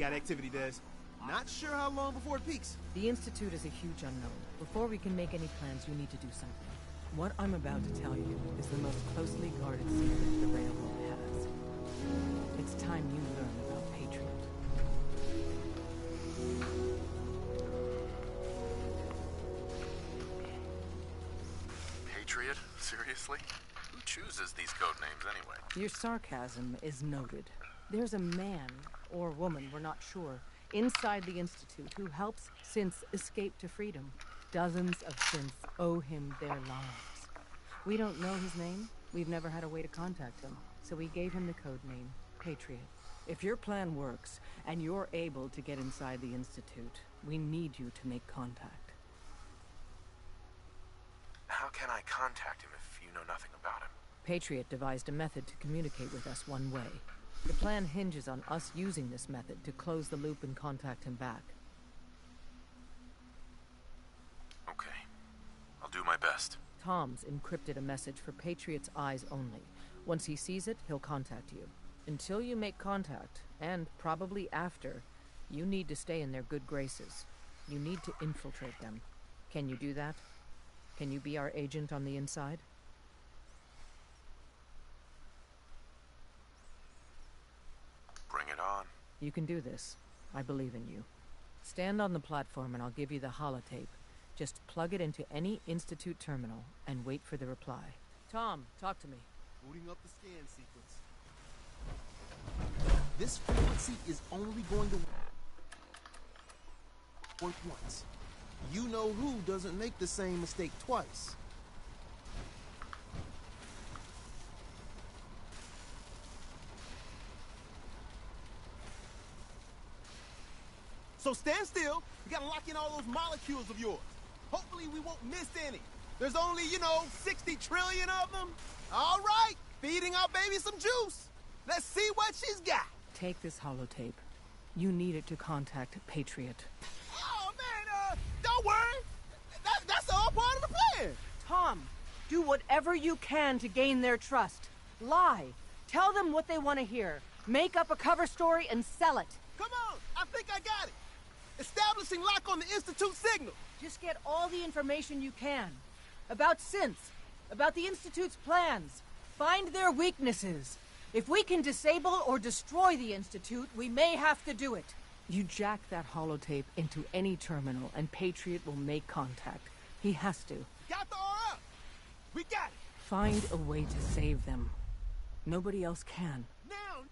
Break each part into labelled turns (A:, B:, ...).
A: got activity, Des. Not sure how long before it peaks.
B: The Institute is a huge unknown. Before we can make any plans, you need to do something. What I'm about to tell you is the most closely guarded secret the Railroad has. It's time you learn about Patriot.
C: Patriot? Seriously? Who chooses these code names anyway?
B: Your sarcasm is noted. There's a man, or woman, we're not sure, inside the Institute who helps synths escape to freedom. Dozens of synths owe him their lives. We don't know his name. We've never had a way to contact him. So we gave him the code name, Patriot. If your plan works, and you're able to get inside the Institute, we need you to make contact.
C: How can I contact him if you know nothing about him?
B: Patriot devised a method to communicate with us one way. The plan hinges on us using this method to close the loop and contact him back.
C: Okay. I'll do my best.
B: Tom's encrypted a message for Patriot's eyes only. Once he sees it, he'll contact you. Until you make contact, and probably after, you need to stay in their good graces. You need to infiltrate them. Can you do that? Can you be our agent on the inside?
C: Bring it on.
B: You can do this. I believe in you. Stand on the platform and I'll give you the holotape. Just plug it into any Institute terminal and wait for the reply. Tom, talk to me.
A: Booting up the scan sequence. This frequency is only going to work once. You know who doesn't make the same mistake twice. So stand still. We gotta lock in all those molecules of yours. Hopefully we won't miss any. There's only, 60 trillion of them. All right, feeding our baby some juice. Let's see what she's got.
B: Take this holotape. You need it to contact Patriot.
A: Oh, man, don't worry. That's all part of the plan.
B: Tom, do whatever you can to gain their trust. Lie. Tell them what they want to hear. Make up a cover story and sell it.
A: Come on, I think I got it. Establishing lock on the Institute signal.
B: Just get all the information you can. About synths. About the Institute's plans. Find their weaknesses. If we can disable or destroy the Institute, we may have to do it. You jack that holotape into any terminal and Patriot will make contact. He has to.
A: Got the RF. We got it.
B: Find a way to save them. Nobody else can.
A: Now.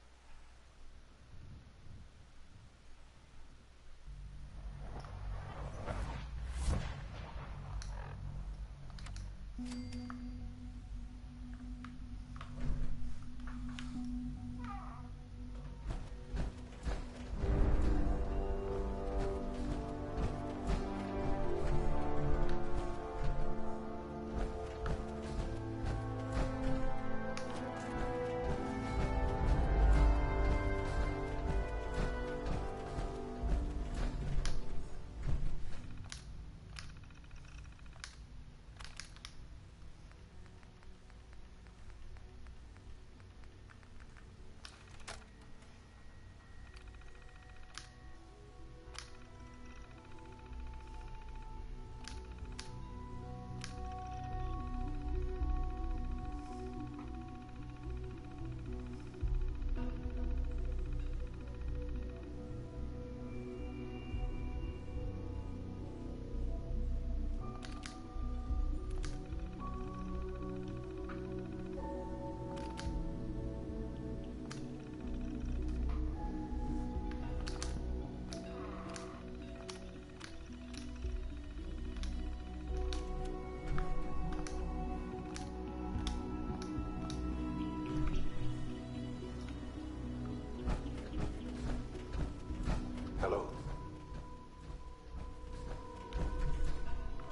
D: Hello.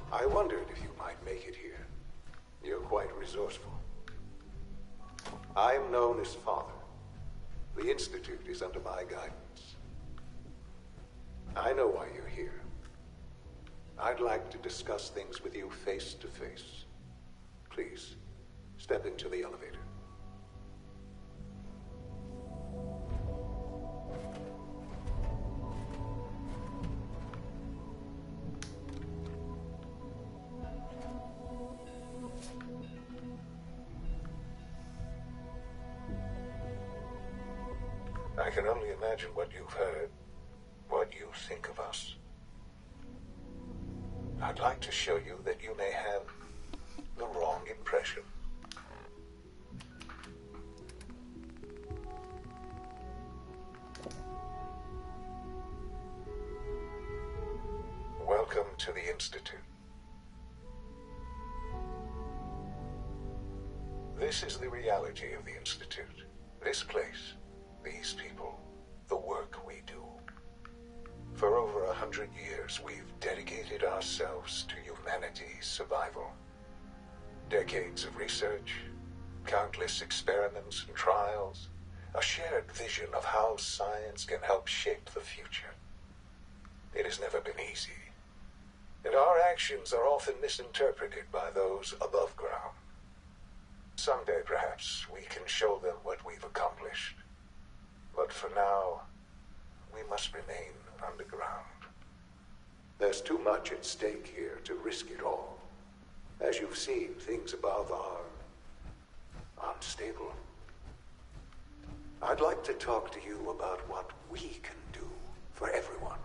D: I wondered if you might make it here. You're quite resourceful. I am known as Father. The Institute is under my guidance. I know why you're here. I'd like to discuss things with you face to face. Please, step into the elevator. can only imagine what you've heard, what you think of us. I'd like to show you that you may have the wrong impression. Welcome to the Institute. This is the reality of the Institute. This place, these people, the work we do. For over 100 years, we've dedicated ourselves to humanity's survival. Decades of research, countless experiments and trials, a shared vision of how science can help shape the future. It has never been easy, and our actions are often misinterpreted by those above ground. Someday, perhaps, we can show them what we've accomplished. But for now, we must remain underground. There's too much at stake here to risk it all. As you've seen, things above are unstable. I'd like to talk to you about what we can do for everyone.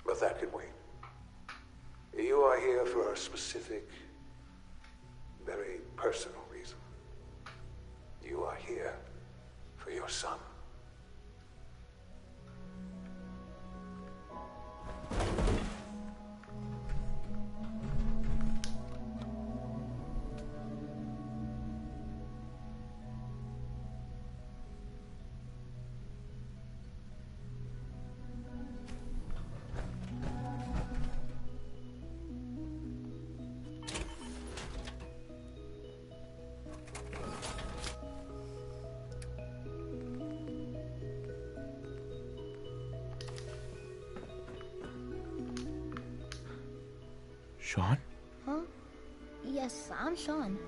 D: But that can wait. You are here for a specific, very personal reason. You are here for your son.
E: Sean?
F: Huh? Yes, I'm Sean.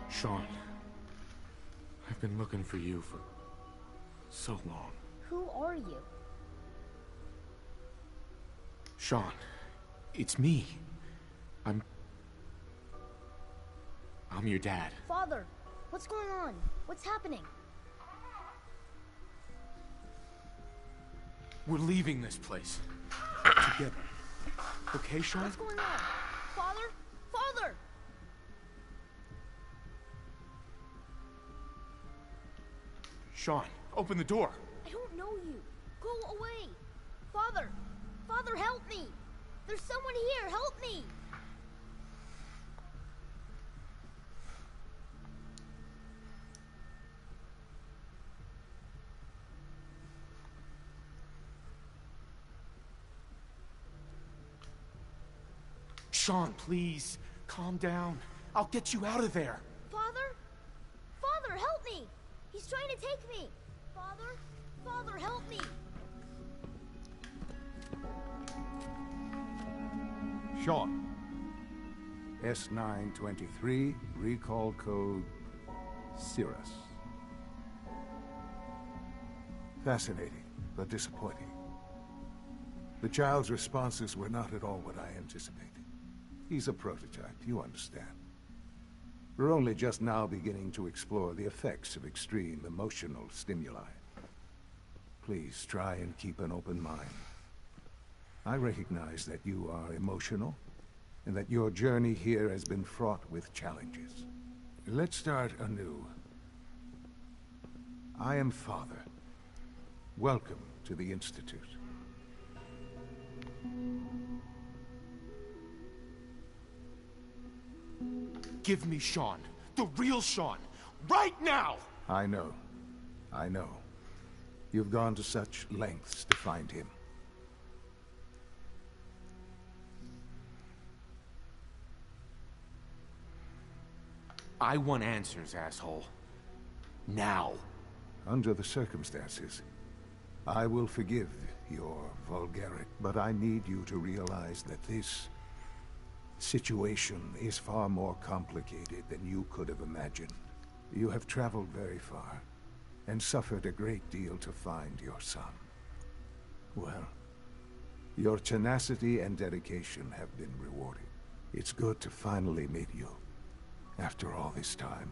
E: Sean. I've been looking for you for so long.
F: Who are you?
E: Sean, it's me. I'm your dad.
F: Father, what's going on? What's happening?
E: We're leaving this place. Together. Okay, Sean?
F: What's going on? Father? Father!
E: Sean, open the door.
F: I don't know you. Go away. Father! Father, help me! There's someone here. Help me!
E: Sean, please, calm down. I'll get you out of there.
F: Father? Father, help me! He's trying to take me! Father? Father, help me!
G: Sean. S923, recall code Sylas. Fascinating, but disappointing. The child's responses were not at all what I anticipated. He's a prototype, you understand. We're only just now beginning to explore the effects of extreme emotional stimuli. Please try and keep an open mind. I recognize that you are emotional, and that your journey here has been fraught with challenges. Let's start anew. I am Father. Welcome to the Institute.
E: Give me Sean. The real Sean. Right now!
G: I know. I know. You've gone to such lengths to find him.
E: I want answers, asshole. Now.
G: Under the circumstances, I will forgive your vulgarity, but I need you to realize that this situation is far more complicated than you could have imagined. You have traveled very far, and suffered a great deal to find your son. Well, your tenacity and dedication have been rewarded. It's good to finally meet you, After all this time,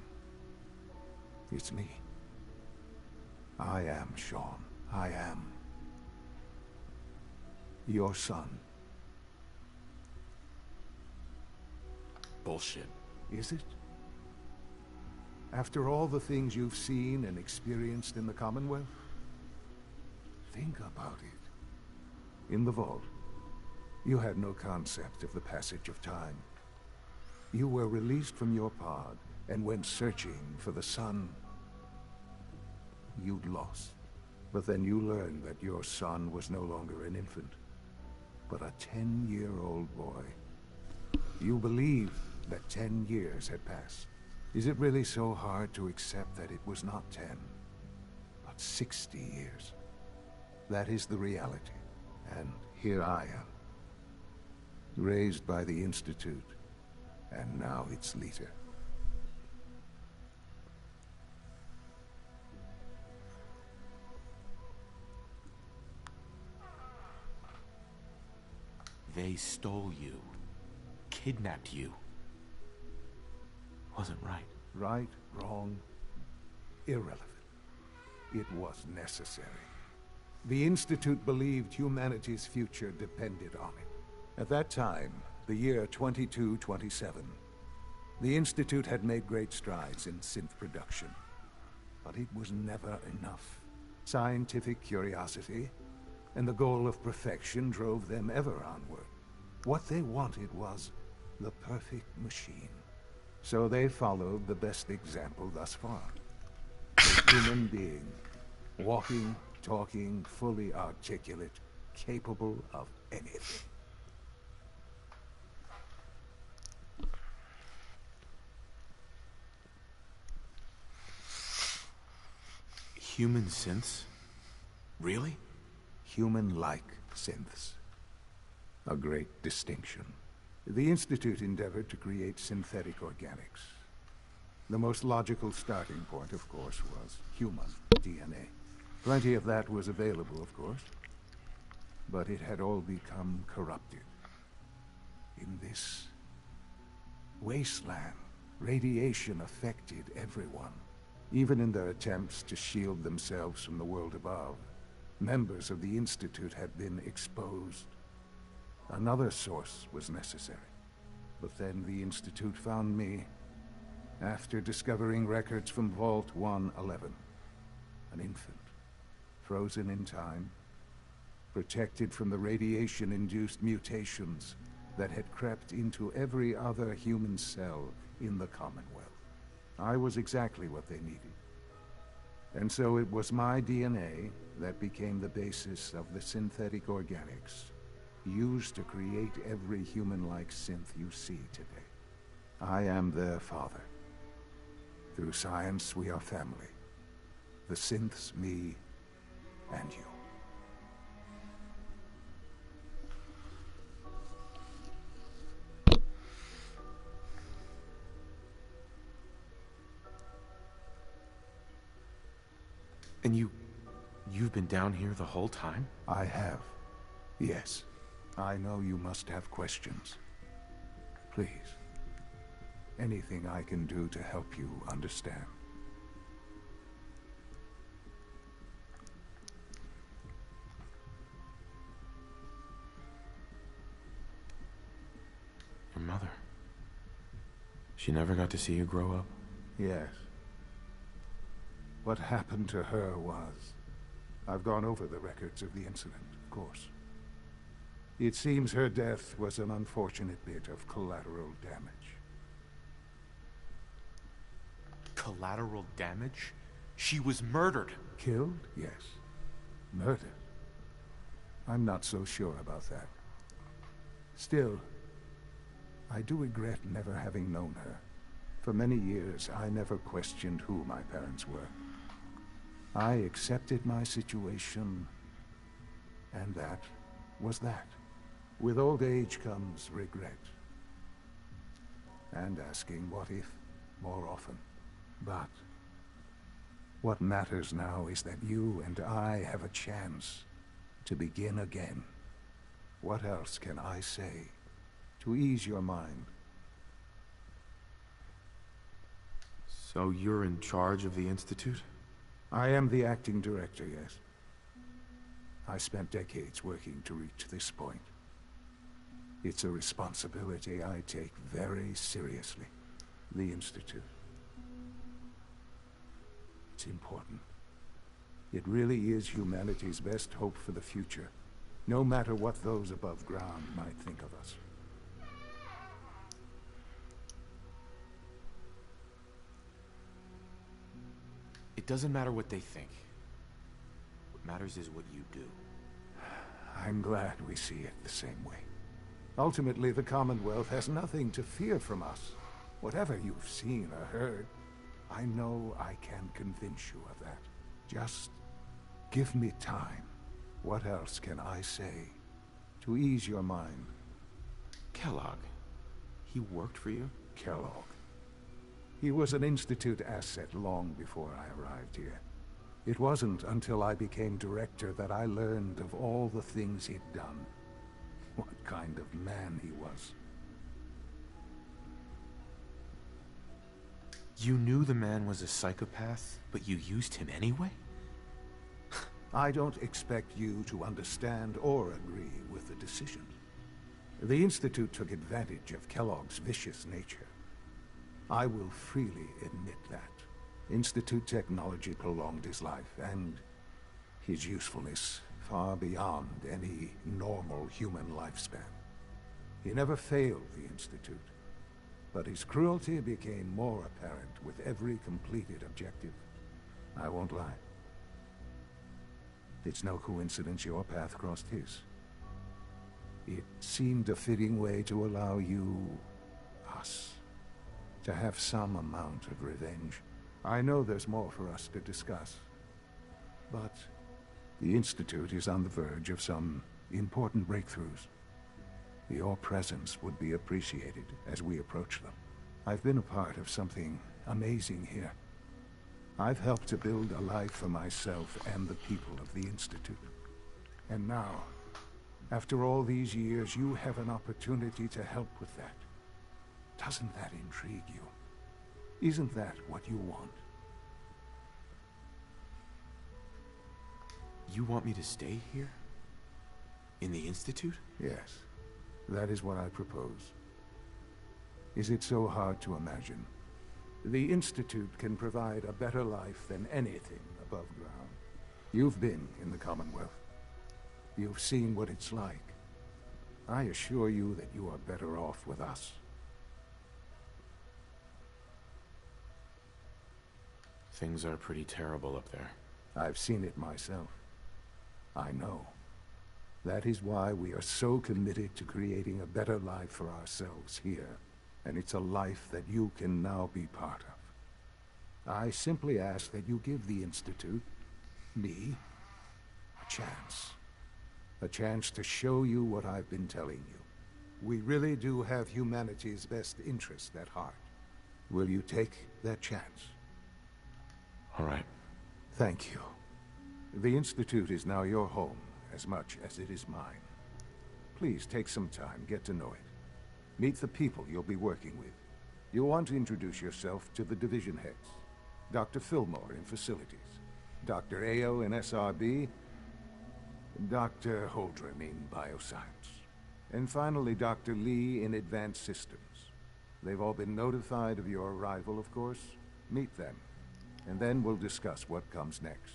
G: it's me. I am Sean. I am your son.
E: Bullshit.
G: Is it? After all the things you've seen and experienced in the Commonwealth? Think about it. In the vault, you had no concept of the passage of time. You were released from your pod and went searching for the sun you'd lost. But then you learned that your son was no longer an infant, but a 10-year-old boy. You believed that 10 years had passed. Is it really so hard to accept that it was not 10, but 60 years? That is the reality. And here I am, raised by the Institute, and now its leader.
E: They stole you, kidnapped you. Wasn't right.
G: Right, wrong, irrelevant. It was necessary. The Institute believed humanity's future depended on it. At that time, the year 2227, the Institute had made great strides in synth production. But it was never enough. Scientific curiosity and the goal of perfection drove them ever onward. What they wanted was the perfect machine. So they followed the best example thus far. A human being, walking, talking, fully articulate, capable of anything.
E: Human synths? Really?
G: Human-like synths. A great distinction. The Institute endeavored to create synthetic organics. The most logical starting point, of course, was human DNA. Plenty of that was available, of course. But it had all become corrupted. In this wasteland, radiation affected everyone. Even in their attempts to shield themselves from the world above, members of the Institute had been exposed. Another source was necessary. But then the Institute found me after discovering records from Vault 111. An infant, frozen in time, protected from the radiation-induced mutations that had crept into every other human cell in the Commonwealth. I was exactly what they needed. And so it was my DNA that became the basis of the synthetic organics used to create every human-like synth you see today. I am their father. Through science, we are family. The synths, me, and you.
E: And you've been down here the whole time?
G: I have. Yes. I know you must have questions. Please. Anything I can do to help you understand.
E: Your mother. She never got to see you grow up?
G: Yes. What happened to her was... I've gone over the records of the incident, of course. It seems her death was an unfortunate bit of collateral damage.
E: Collateral damage? She was murdered.
G: Killed? Yes. Murdered? I'm not so sure about that. Still, I do regret never having known her. For many years, I never questioned who my parents were. I accepted my situation, and that was that. With old age comes regret. And asking what if more often. But what matters now is that you and I have a chance to begin again. What else can I say to ease your mind?
E: So you're in charge of the Institute?
G: I am the acting director, yes. I spent decades working to reach this point. It's a responsibility I take very seriously. The Institute. It's important. It really is humanity's best hope for the future, no matter what those above ground might think of us.
E: It doesn't matter what they think. What matters is what you do.
G: I'm glad we see it the same way. Ultimately, the Commonwealth has nothing to fear from us. Whatever you've seen or heard, I know I can convince you of that. Just give me time. What else can I say to ease your mind?
E: Kellogg. He worked for you?
G: Kellogg. He was an Institute asset long before I arrived here. It wasn't until I became director that I learned of all the things he'd done. What kind of man he was.
E: You knew the man was a psychopath, but you used him anyway?
G: I don't expect you to understand or agree with the decision. The Institute took advantage of Kellogg's vicious nature. I will freely admit that. Institute technology prolonged his life, and his usefulness far beyond any normal human lifespan. He never failed the Institute, but his cruelty became more apparent with every completed objective. I won't lie. It's no coincidence your path crossed his. It seemed a fitting way to allow you, us, to have some amount of revenge. I know there's more for us to discuss, but the Institute is on the verge of some important breakthroughs. Your presence would be appreciated as we approach them. I've been a part of something amazing here. I've helped to build a life for myself and the people of the Institute. And now, after all these years, you have an opportunity to help with that. Doesn't that intrigue you? Isn't that what you want?
E: You want me to stay here? In the Institute?
G: Yes, that is what I propose. Is it so hard to imagine? The Institute can provide a better life than anything above ground. You've been in the Commonwealth. You've seen what it's like. I assure you that you are better off with us.
E: Things are pretty terrible up there.
G: I've seen it myself. I know. That is why we are so committed to creating a better life for ourselves here. And it's a life that you can now be part of. I simply ask that you give the Institute, me, a chance. A chance to show you what I've been telling you. We really do have humanity's best interest at heart. Will you take that chance?
E: All right.
G: Thank you. The Institute is now your home, as much as it is mine. Please take some time, get to know it. Meet the people you'll be working with. You'll want to introduce yourself to the division heads. Dr. Fillmore in Facilities, Dr. Ayo in SRB, Dr. Holdren in Bioscience, and finally Dr. Lee in Advanced Systems. They've all been notified of your arrival, of course. Meet them, and then we'll discuss what comes next.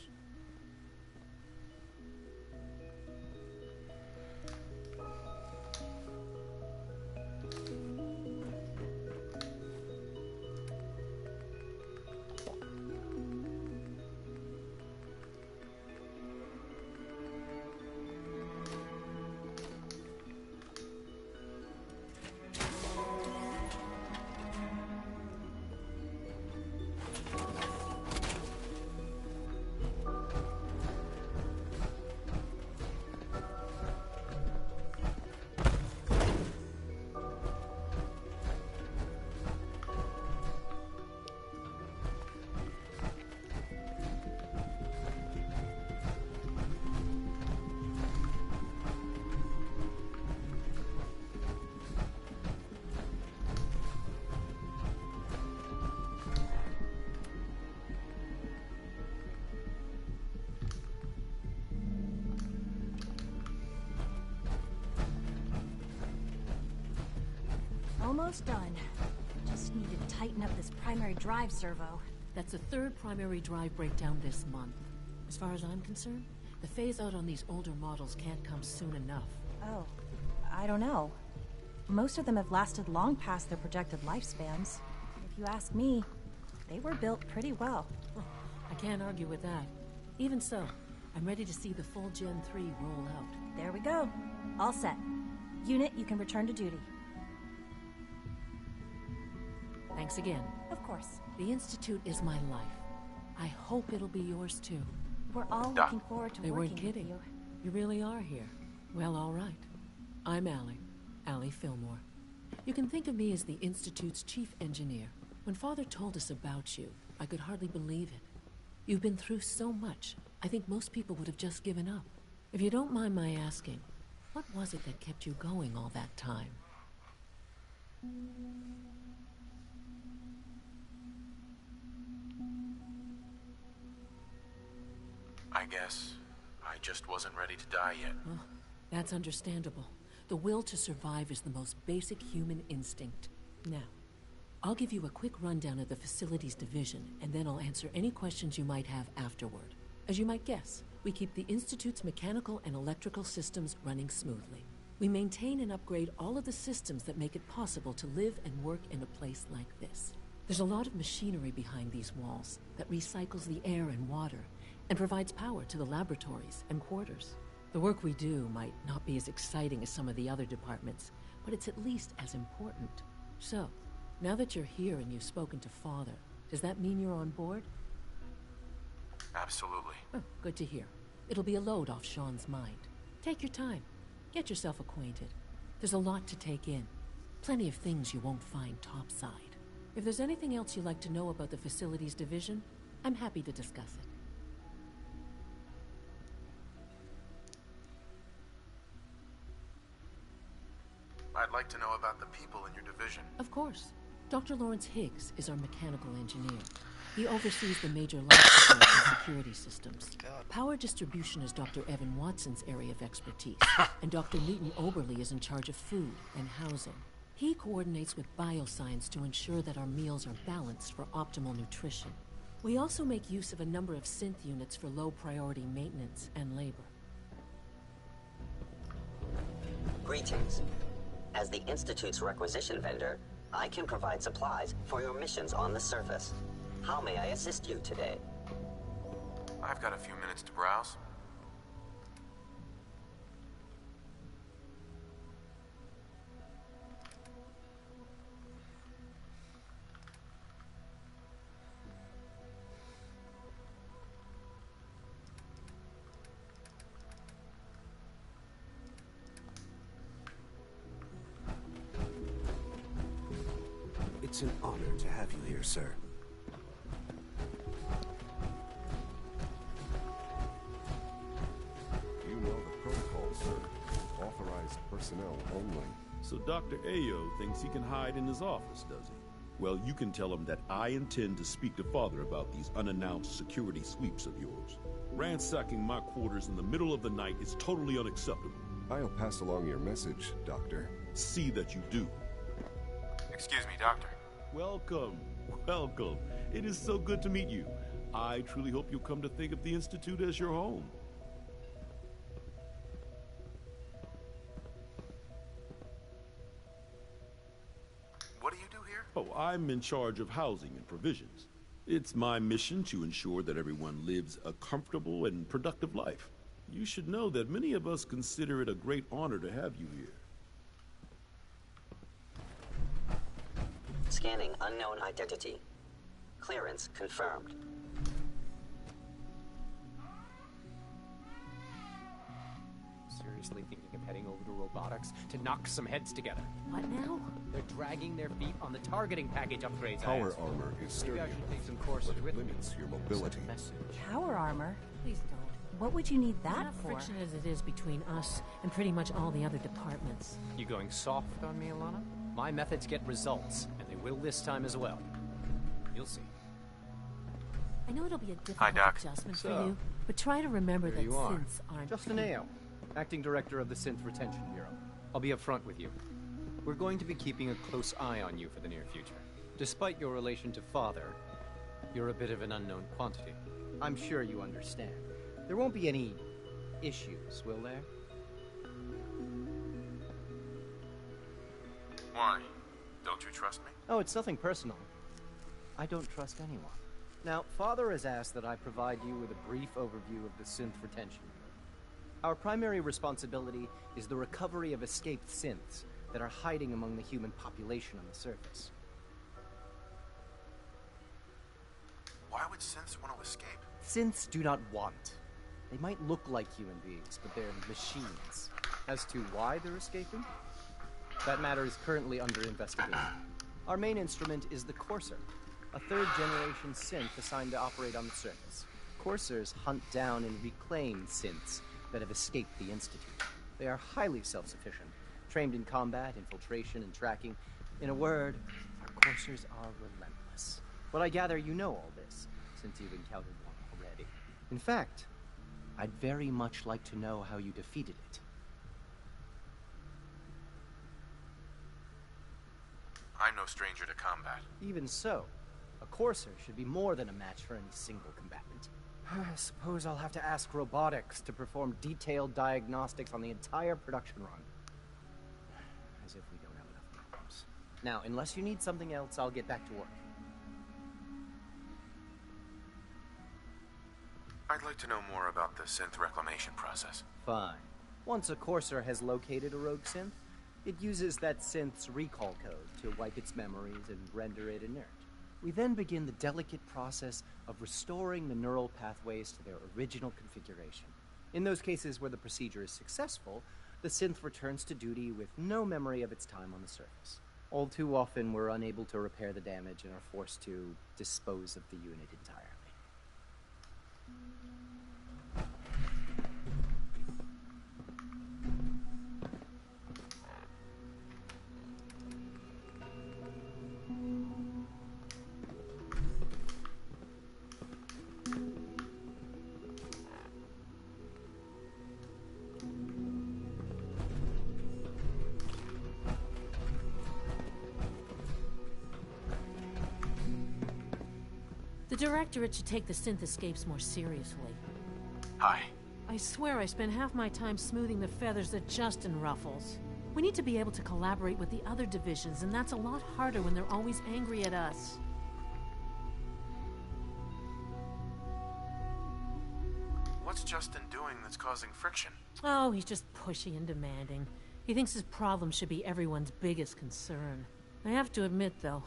H: Almost done. Just need to tighten up this primary drive servo.
I: That's the third primary drive breakdown this month. As far as I'm concerned, the phase-out on these older models can't come soon enough.
H: Oh, I don't know. Most of them have lasted long past their projected lifespans. If you ask me, they were built pretty well.
I: Well, I can't argue with that. Even so, I'm ready to see the full Gen 3 roll out.
H: There we go. All set. Unit, you can return to duty.
I: Thanks again.
H: Of course.
I: The Institute is my life. I hope it'll be yours too.
H: We're all looking forward to
I: They
H: working
I: weren't kidding.
H: with you.
I: You really are here. Well, all right. I'm Allie Fillmore. You can think of me as the Institute's chief engineer. When Father told us about you, I could hardly believe it. You've been through so much, I think most people would have just given up. If you don't mind my asking, what was it that kept you going all that time?
C: I guess I just wasn't ready to die yet.
I: Oh, that's understandable. The will to survive is the most basic human instinct. Now, I'll give you a quick rundown of the facilities division, and then I'll answer any questions you might have afterward. As you might guess, we keep the Institute's mechanical and electrical systems running smoothly. We maintain and upgrade all of the systems that make it possible to live and work in a place like this. There's a lot of machinery behind these walls that recycles the air and water and provides power to the laboratories and quarters. The work we do might not be as exciting as some of the other departments, but it's at least as important. So, now that you're here and you've spoken to Father, does that mean you're on board?
C: Absolutely.
I: Oh, good to hear. It'll be a load off Sean's mind. Take your time. Get yourself acquainted. There's a lot to take in. Plenty of things you won't find topside. If there's anything else you'd like to know about the facilities division, I'm happy to discuss it.
C: I'd like to know about the people in your division.
I: Of course. Dr. Lawrence Higgs is our mechanical engineer. He oversees the major life support and security systems. Power distribution is Dr. Evan Watson's area of expertise, and Dr. Newton Oberly is in charge of food and housing. He coordinates with bioscience to ensure that our meals are balanced for optimal nutrition. We also make use of a number of synth units for low-priority maintenance and labor.
J: Greetings. As the Institute's requisition vendor, I can provide supplies for your missions on the surface. How may I assist you today?
C: I've got a few minutes to browse.
K: It's an honor to have you here, sir.
L: You know the protocol, sir. Authorized personnel only.
M: So Dr. Ayo thinks he can hide in his office, does he? Well, you can tell him that I intend to speak to Father about these unannounced security sweeps of yours. Ransacking my quarters in the middle of the night is totally unacceptable.
L: I'll pass along your message, Doctor.
M: See that you do.
C: Excuse me, Doctor.
M: Welcome, welcome. It is so good to meet you. I truly hope you'll come to think of the Institute as your home.
C: What do you do here?
M: Oh, I'm in charge of housing and provisions. It's my mission to ensure that everyone lives a comfortable and productive life. You should know that many of us consider it a great honor to have you here.
J: Scanning unknown identity. Clearance confirmed.
N: Seriously thinking of heading over to robotics to knock some heads together.
I: What now?
N: They're dragging their feet on the targeting package upgrades.
L: Power armor is sturdy
N: Maybe I should take some courses
L: but
N: with me.
L: limits your mobility.
H: Power armor?
I: Please don't.
H: What would you need that
I: Enough
H: for?
I: friction as it is between us and pretty much all the other departments.
N: You going soft on me, Alana? My methods get results, and they will this time as well. You'll see.
I: I know it'll be a difficult
C: Doc.
I: adjustment for you, but try to remember
N: Here
I: that
N: you are.
I: synths aren't...
N: Justin Ayo, Acting Director of the Synth Retention Bureau. I'll be up front with you. we're going to be keeping a close eye on you for the near future. Despite your relation to Father, you're a bit of an unknown quantity.
O: I'm sure you understand. There won't be any issues, will there?
C: Why? Don't you trust me?
O: Oh, it's nothing personal. I don't trust anyone. Now, Father has asked that I provide you with a brief overview of the synth retention. Our primary responsibility is the recovery of escaped synths that are hiding among the human population on the surface.
C: Why would synths want to escape?
O: Synths do not want. They might look like human beings, but they're machines. As to why they're escaping, that matter is currently under investigation. Our main instrument is the Courser, a third-generation synth assigned to operate on the surface. Coursers hunt down and reclaim synths that have escaped the Institute. They are highly self-sufficient, trained in combat, infiltration, and tracking. In a word, our Coursers are relentless. But I gather you know all this, since you've encountered one already. In fact, I'd very much like to know how you defeated it.
C: I'm no stranger to combat.
O: Even so, a Courser should be more than a match for any single combatant. I suppose I'll have to ask robotics to perform detailed diagnostics on the entire production run. As if we don't have enough problems. Now, unless you need something else, I'll get back to work.
C: I'd like to know more about the synth reclamation process.
O: Fine. Once a Courser has located a rogue synth, it uses that synth's recall code to wipe its memories and render it inert. We then begin the delicate process of restoring the neural pathways to their original configuration. In those cases where the procedure is successful, the synth returns to duty with no memory of its time on the surface. All too often, we're unable to repair the damage and are forced to dispose of the unit entirely.
I: The Directorate should take the synth escapes more seriously.
C: Hi.
I: I swear I spend half my time smoothing the feathers that Justin ruffles. We need to be able to collaborate with the other divisions, and that's a lot harder when they're always angry at us.
C: What's Justin doing that's causing friction?
I: Oh, he's just pushy and demanding. He thinks his problem should be everyone's biggest concern. I have to admit, though,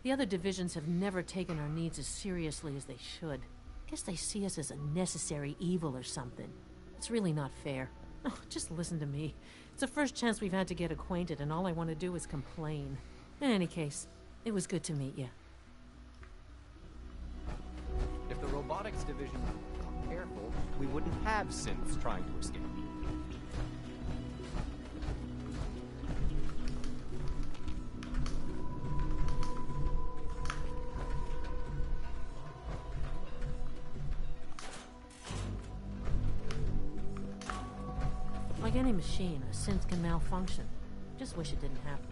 I: the other divisions have never taken our needs as seriously as they should. Guess they see us as a necessary evil or something. It's really not fair. Oh, just listen to me. It's the first chance we've had to get acquainted, and all I want to do is complain. In any case, it was good to meet you.
O: If the robotics division were careful, we wouldn't have synths trying to escape.
I: Like any machine, a synth can malfunction. Just wish it didn't happen.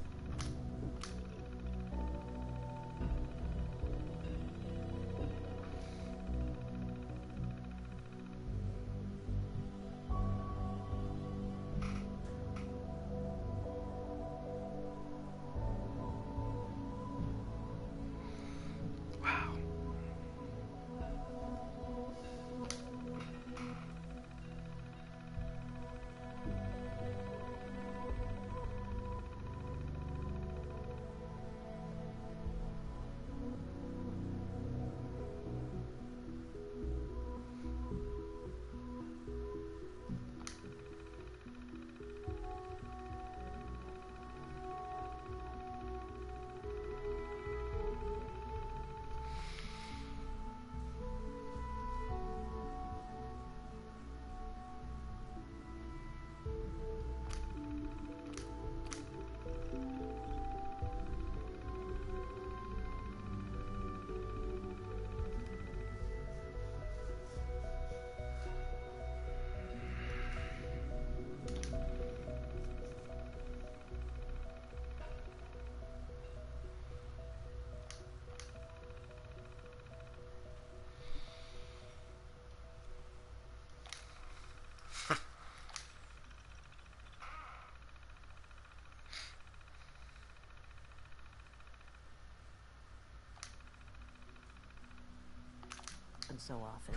B: happen so often.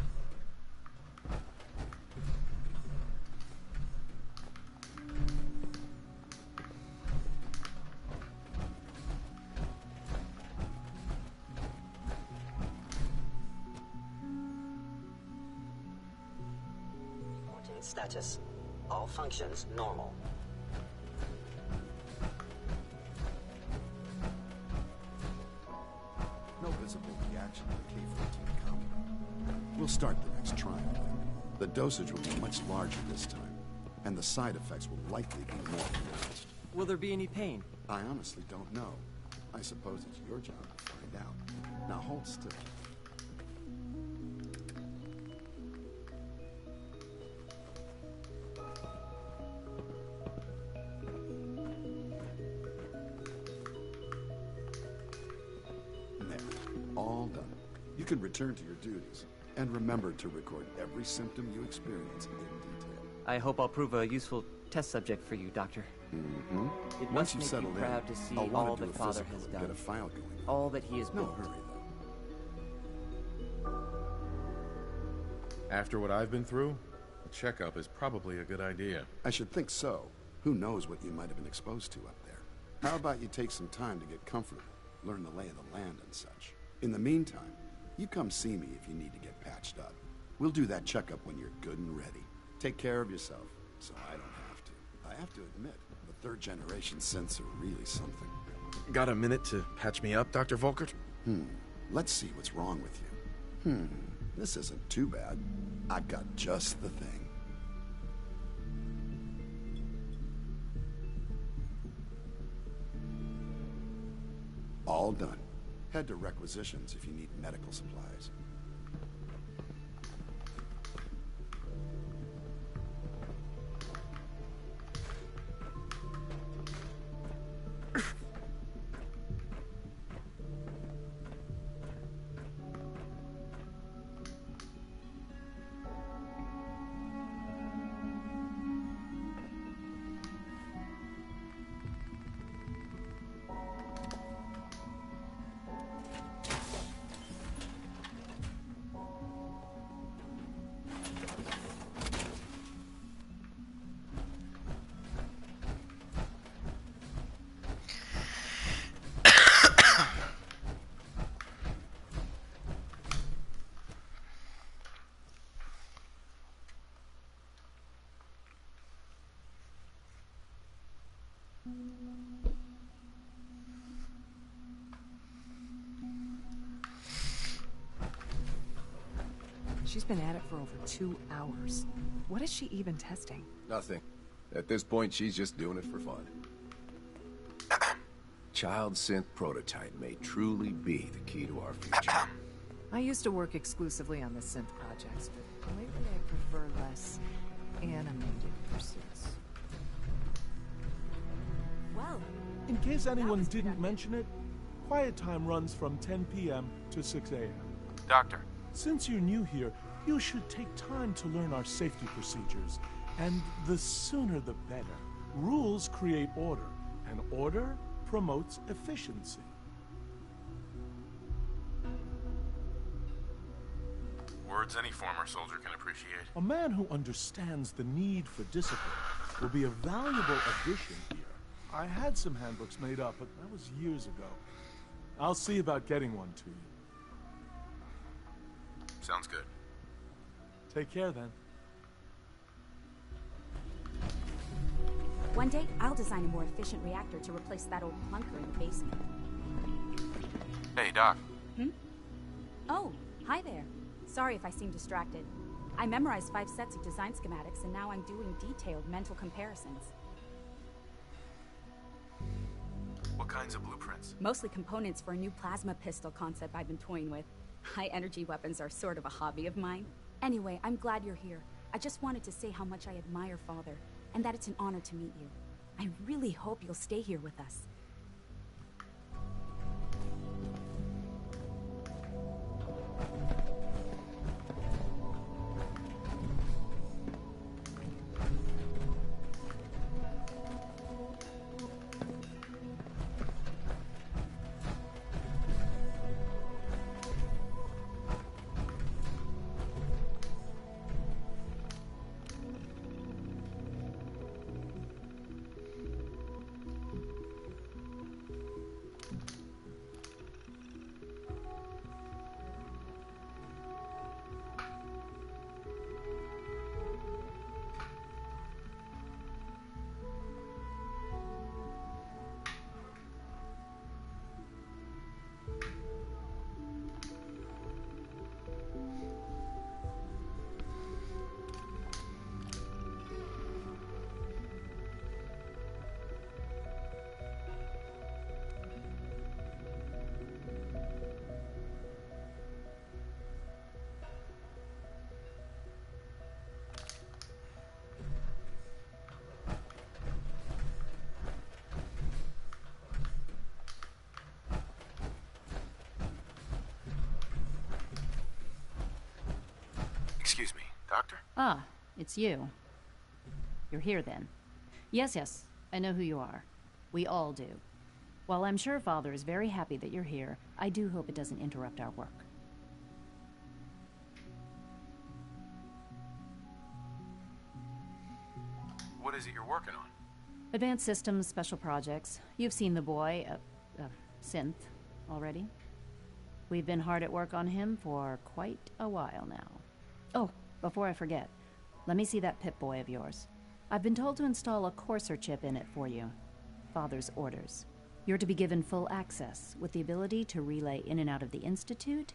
J: Status. All functions normal.
L: No visible reaction to the K-14 compound. We'll start the next trial. The dosage will be much larger this time, and the side effects will likely be more pronounced.
O: Will there be any pain?
L: I honestly don't know. I suppose it's your job to find out. Now hold still. All done. You can return to your duties. And remember to record every symptom you experience in detail.
P: I hope I'll prove a useful test subject for you, Doctor.
L: Mm-hmm.
P: It
L: Once
P: must
L: you've
P: make
L: settled
P: you proud
L: in,
P: to see
L: I'll
P: all
L: want to do
P: that
L: a
P: Father
L: physical
P: has
L: and
P: done.
L: get a file going.
P: All that he has
L: No
P: built.
L: hurry, though.
E: After what I've been through, a checkup is probably a good idea.
L: I should think so. Who knows what you might have been exposed to up there. How about you take some time to get comfortable, learn the lay of the land and such. In the meantime, you come see me if you need to get patched up. We'll do that checkup when you're good and ready. Take care of yourself, so I don't have to. I have to admit, the third-generation synths are really something.
Q: Got a minute to patch me up, Dr. Volkert?
L: Let's see what's wrong with you. This isn't too bad. I've got just the thing. All done. Head to requisitions if you need medical supplies.
B: She's been at it for over 2 hours. What is she even testing?
R: Nothing. At this point, she's just doing it for fun. Child synth prototype may truly be the key to our future.
B: I used to work exclusively on the synth projects, but lately I prefer less animated pursuits.
H: Well,
S: in case anyone didn't mention it, quiet time runs from 10 p.m. to 6 a.m.
C: Doctor.
S: Since you're new here, you should take time to learn our safety procedures. And the sooner the better. Rules create order, and order promotes efficiency.
C: Words any former soldier can appreciate.
S: A man who understands the need for discipline will be a valuable addition here. I had some handbooks made up, but that was years ago. I'll see about getting one to you.
C: Sounds good.
S: Take care, then.
H: one day, I'll design a more efficient reactor to replace that old clunker in the basement.
C: Hey, Doc.
H: Oh, hi there. Sorry if I seem distracted. I memorized 5 sets of design schematics, and now I'm doing detailed mental comparisons.
C: What kinds of blueprints?
H: Mostly components for a new plasma pistol concept I've been toying with. High-energy weapons are sort of a hobby of mine. Anyway, I'm glad you're here. I just wanted to say how much I admire Father, and that it's an honor to meet you. I really hope you'll stay here with us.
C: Doctor?
T: Ah, it's you. You're here then. Yes, I know who you are. We all do. While I'm sure Father is very happy that you're here, I do hope it doesn't interrupt our work.
C: What is it you're working on?
T: Advanced Systems Special Projects. You've seen the boy, Synth, already. We've been hard at work on him for quite a while now. Oh, before I forget, let me see that Pip-Boy of yours. I've been told to install a Courser chip in it for you. Father's orders. You're to be given full access, with the ability to relay in and out of the Institute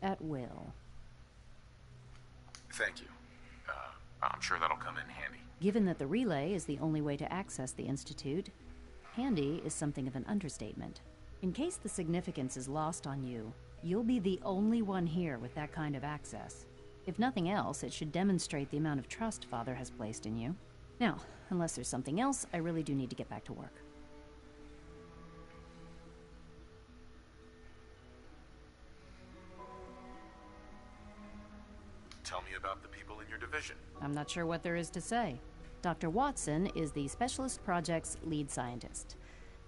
T: at will.
C: Thank you. I'm sure that'll come in handy.
T: Given that the relay is the only way to access the Institute, handy is something of an understatement. In case the significance is lost on you, you'll be the only one here with that kind of access. If nothing else, it should demonstrate the amount of trust Father has placed in you. Now, unless there's something else, I really do need to get back to work.
C: Tell me about the people in your division.
T: I'm not sure what there is to say. Dr. Watson is the Specialist Project's lead scientist.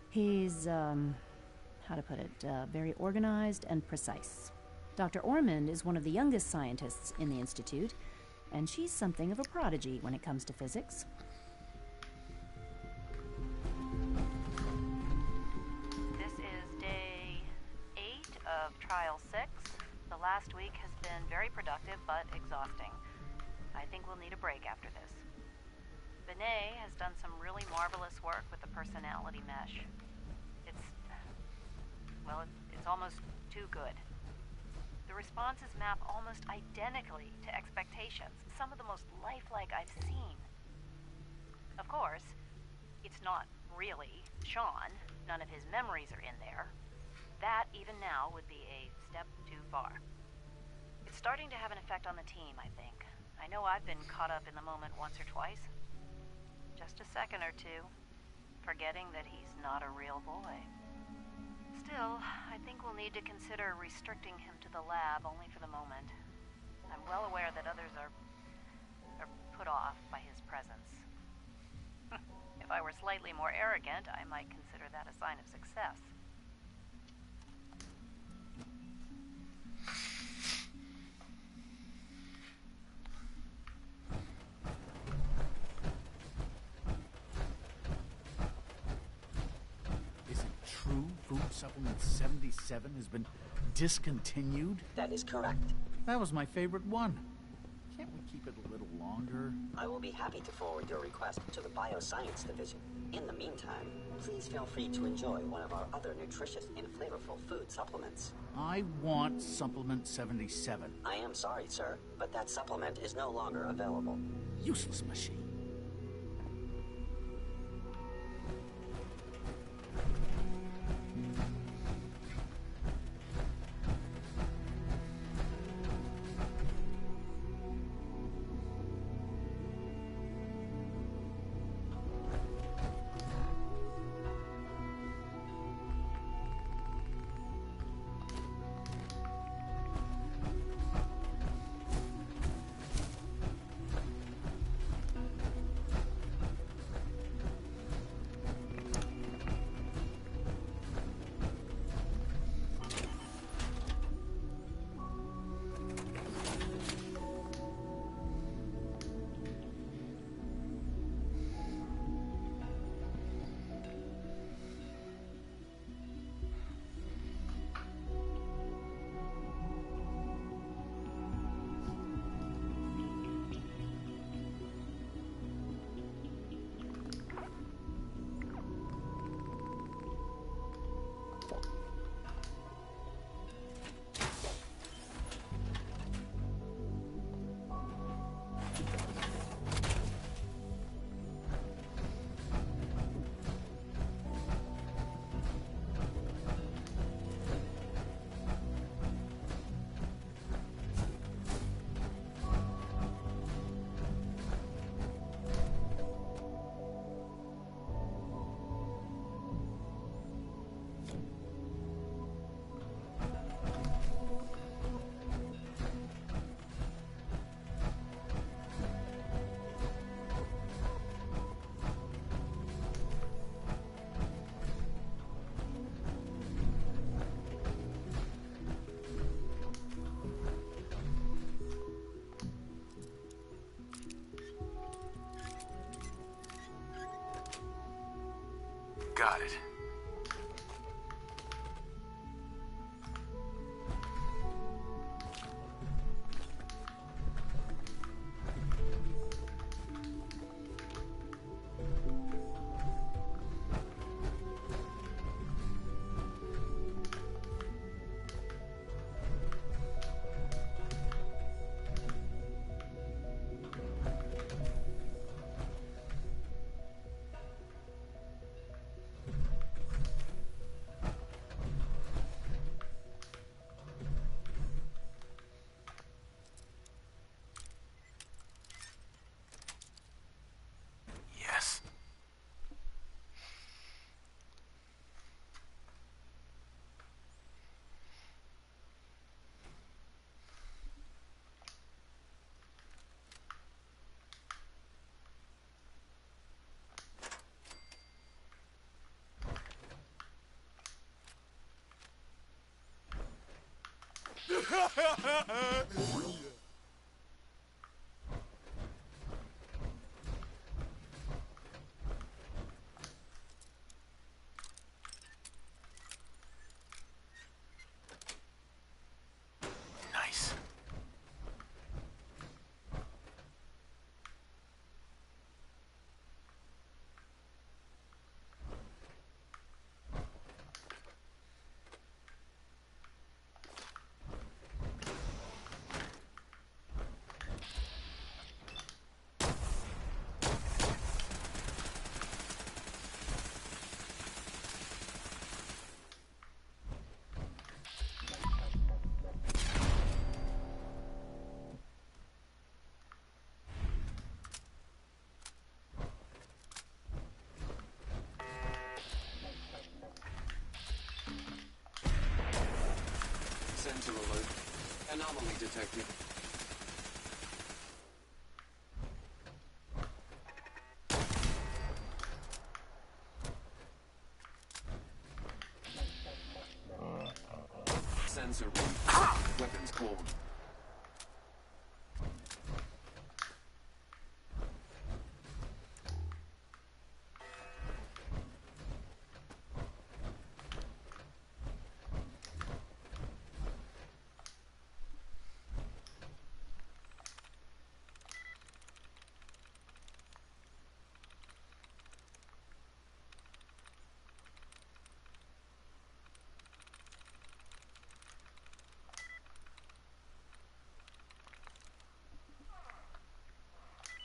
T: He's, how to put it, very organized and precise. Dr. Ormond is one of the youngest scientists in the Institute, and she's something of a prodigy when it comes to physics. This is day 8 of Trial 6. The last week has been very productive, but exhausting. I think we'll need a break after this. Benet has done some really marvelous work with the personality mesh. It's almost too good. The responses map almost identically to expectations, some of the most lifelike I've seen. Of course, it's not really Sean. None of his memories are in there. That, even now, would be a step too far. It's starting to have an effect on the team, I think. I know I've been caught up in the moment once or twice. Just a second or two, forgetting that he's not a real boy. Still, I think we'll need to consider restricting him to the lab only for the moment. I'm well aware that others are put off by his presence. If I were slightly more arrogant, I might consider that a sign of success.
U: True food supplement 77 has been discontinued?
J: That is correct.
U: That was my favorite one. Can't we keep it a little longer?
J: I will be happy to forward your request to the Bioscience Division. In the meantime, please feel free to enjoy one of our other nutritious and flavorful food supplements.
U: I want supplement 77.
J: I am sorry, sir, but that supplement is no longer available.
U: Useless machine.
C: Nice.
A: Sensor alert. Anomaly detected. Sensor read. Weapons cold.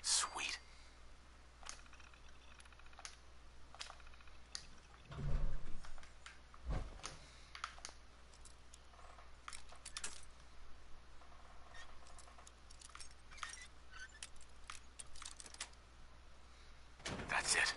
C: Sweet. That's it.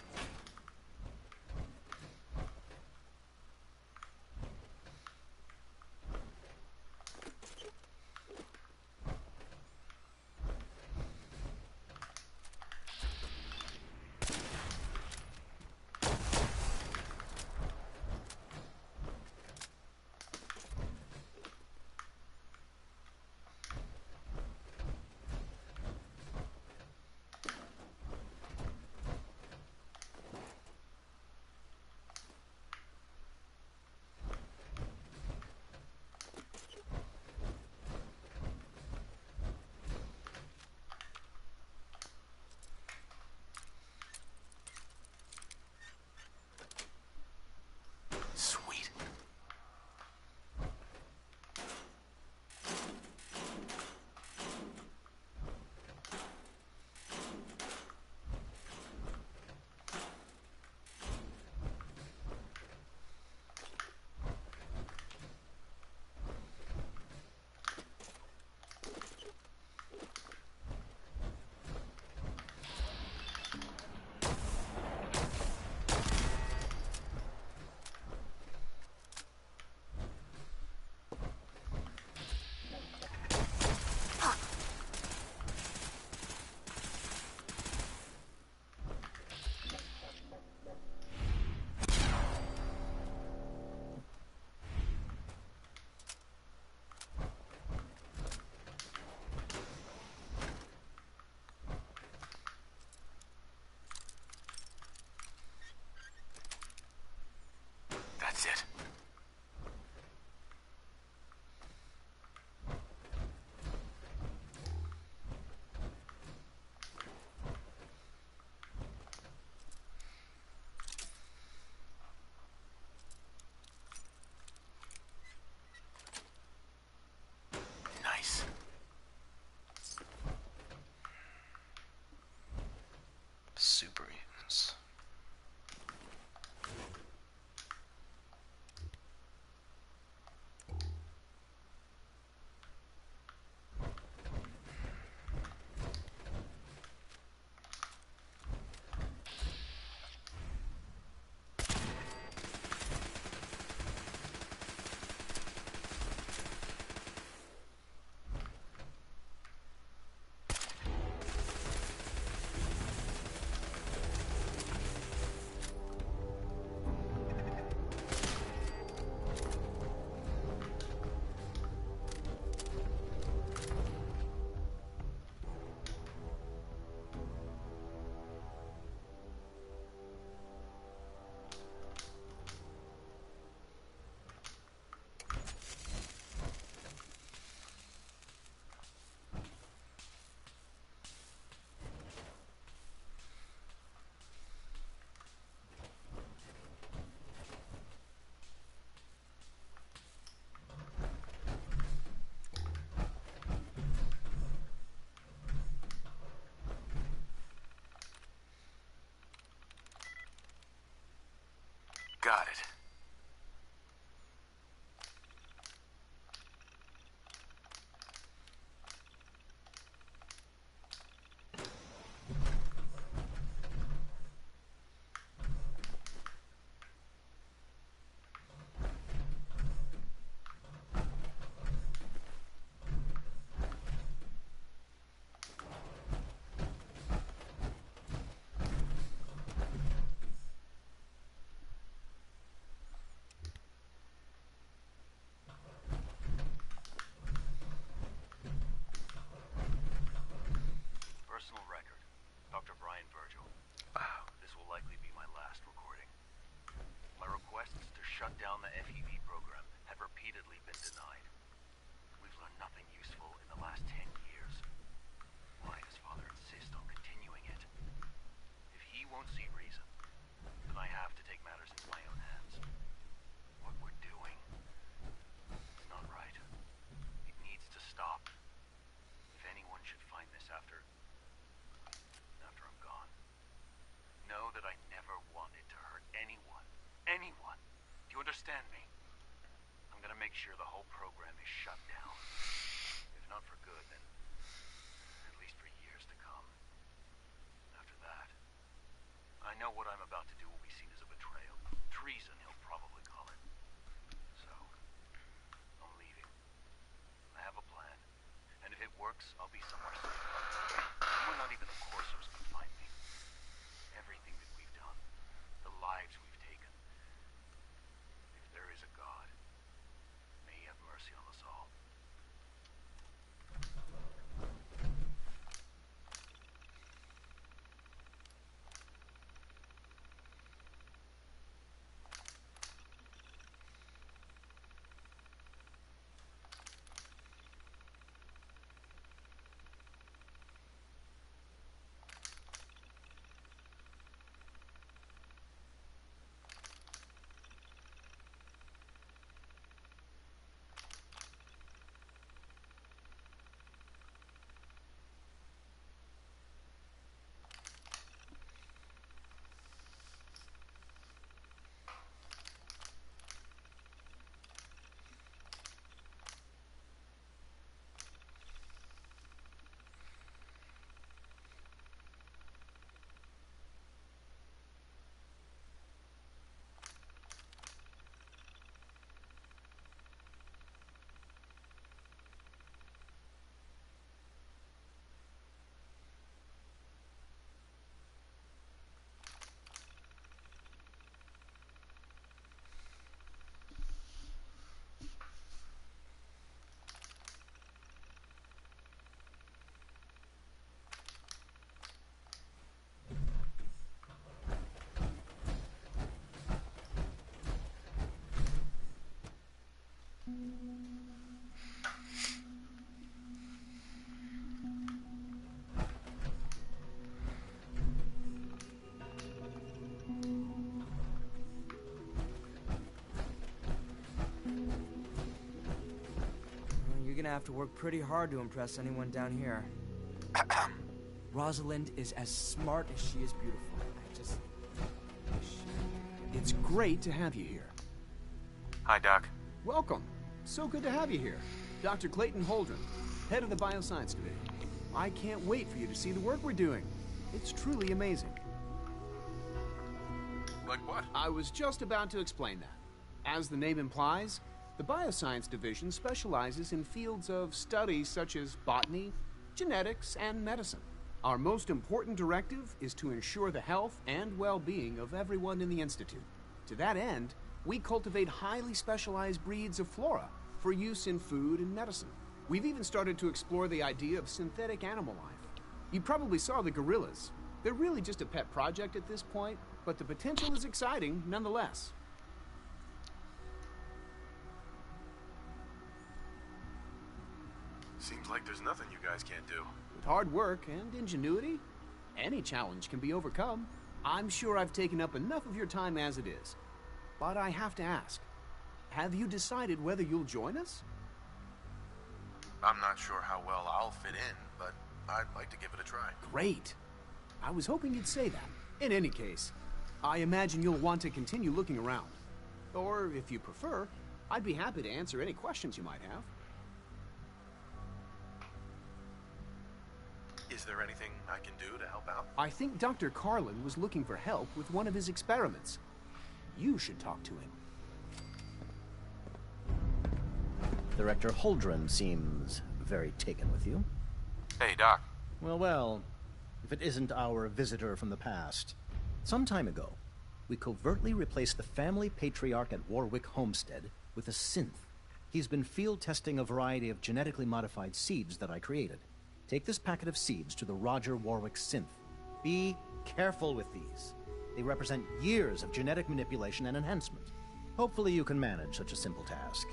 C: Sweet. That's it. Nice. Super mutants.
D: repeatedly been denied. We've learned nothing useful in the last 10 years. Why does Father insist on continuing it? If he won't see reason, then I have to take matters into my own hands. What we're doing is not right. It needs to stop. If anyone should find this after I'm gone, know that I never wanted to hurt anyone. Anyone. Do you understand me? I'm gonna make sure the whole program is shut down. If not for good, then at least for years to come. After that, I know what I'm about to do will be seen as a betrayal. Treason, he'll probably call it. So, I'm leaving. I have a plan. And if it works, I'll be somewhere safe. Somewhere not even the Corsairs can find me. Everything that we've done, the lives we've taken. If there is a God, may he have mercy on us all.
V: You're gonna have to work pretty hard to impress anyone down here. Rosalind is as smart as she is beautiful.
W: It's great to have you here.
Q: Hi, Doc.
W: Welcome. So good to have you here. Dr. Clayton Holdren, head of the Bioscience Division. I can't wait for you to see the work we're doing. It's truly amazing.
Q: Like what?
W: I was just about to explain that. As the name implies, the Bioscience Division specializes in fields of study such as botany, genetics, and medicine. Our most important directive is to ensure the health and well-being of everyone in the Institute. To that end, we cultivate highly specialized breeds of flora for use in food and medicine. We've even started to explore the idea of synthetic animal life. You probably saw the gorillas. They're really just a pet project at this point, but the potential is exciting nonetheless.
Q: Seems like there's nothing you guys can't do.
W: With hard work and ingenuity, any challenge can be overcome. I'm sure I've taken up enough of your time as it is. But I have to ask, have you decided whether you'll join us?
Q: I'm not sure how well I'll fit in, but I'd like to give it a try.
W: Great. I was hoping you'd say that. In any case, I imagine you'll want to continue looking around. Or, if you prefer, I'd be happy to answer any questions you might have.
Q: Is there anything I can do to help out?
W: I think Dr. Carlin was looking for help with one of his experiments. You should talk to him.
X: Director Holdren seems very taken with you.
Q: Hey, Doc.
X: Well, if it isn't our visitor from the past. Some time ago, we covertly replaced the family patriarch at Warwick Homestead with a synth. He's been field testing a variety of genetically modified seeds that I created. Take this packet of seeds to the Roger Warwick synth. Be careful with these. They represent years of genetic manipulation and enhancement. Hopefully you can manage such a simple task.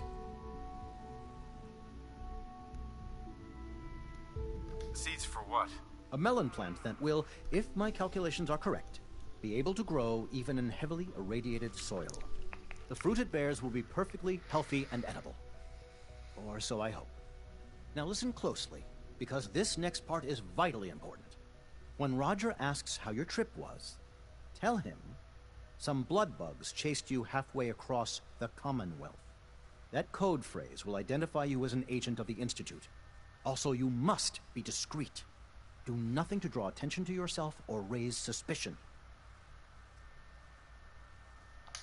C: Seeds for what?
X: A melon plant that will, if my calculations are correct, be able to grow even in heavily irradiated soil. The fruit it bears will be perfectly healthy and edible. Or so I hope. Now listen closely, because this next part is vitally important. When Roger asks how your trip was, tell him some blood bugs chased you halfway across the Commonwealth. That code phrase will identify you as an agent of the Institute. Also, you must be discreet. Do nothing to draw attention to yourself or raise suspicion.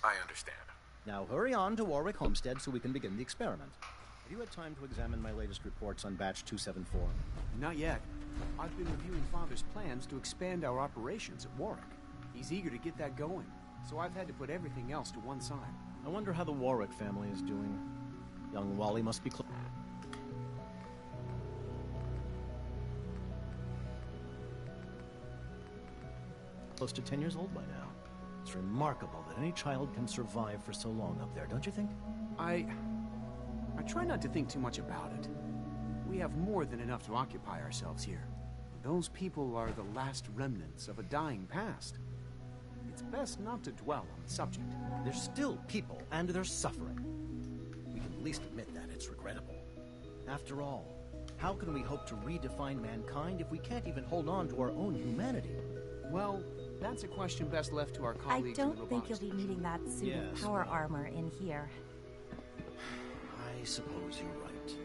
C: I understand.
X: Now hurry on to Warwick Homestead so we can begin the experiment. Have you had time to examine my latest reports on Batch 274?
W: Not yet. I've been reviewing Father's plans to expand our operations at Warwick. He's eager to get that going, so I've had to put everything else to one side.
X: I wonder how the Warwick family is doing. Young Wally must be close to 10 years old by now. It's remarkable that any child can survive for so long up there, don't you think?
W: I try not to think too much about it. We have more than enough to occupy ourselves here. Those people are the last remnants of a dying past. It's best not to dwell on the subject.
X: They're still people, and they're suffering. We can at least admit that it's regrettable. After all, how can we hope to redefine mankind if we can't even hold on to our own humanity?
W: Well, that's a question best left to our colleagues
F: I
W: in the
F: don't think you'll be needing that suit of power armor in here.
X: I suppose you're right.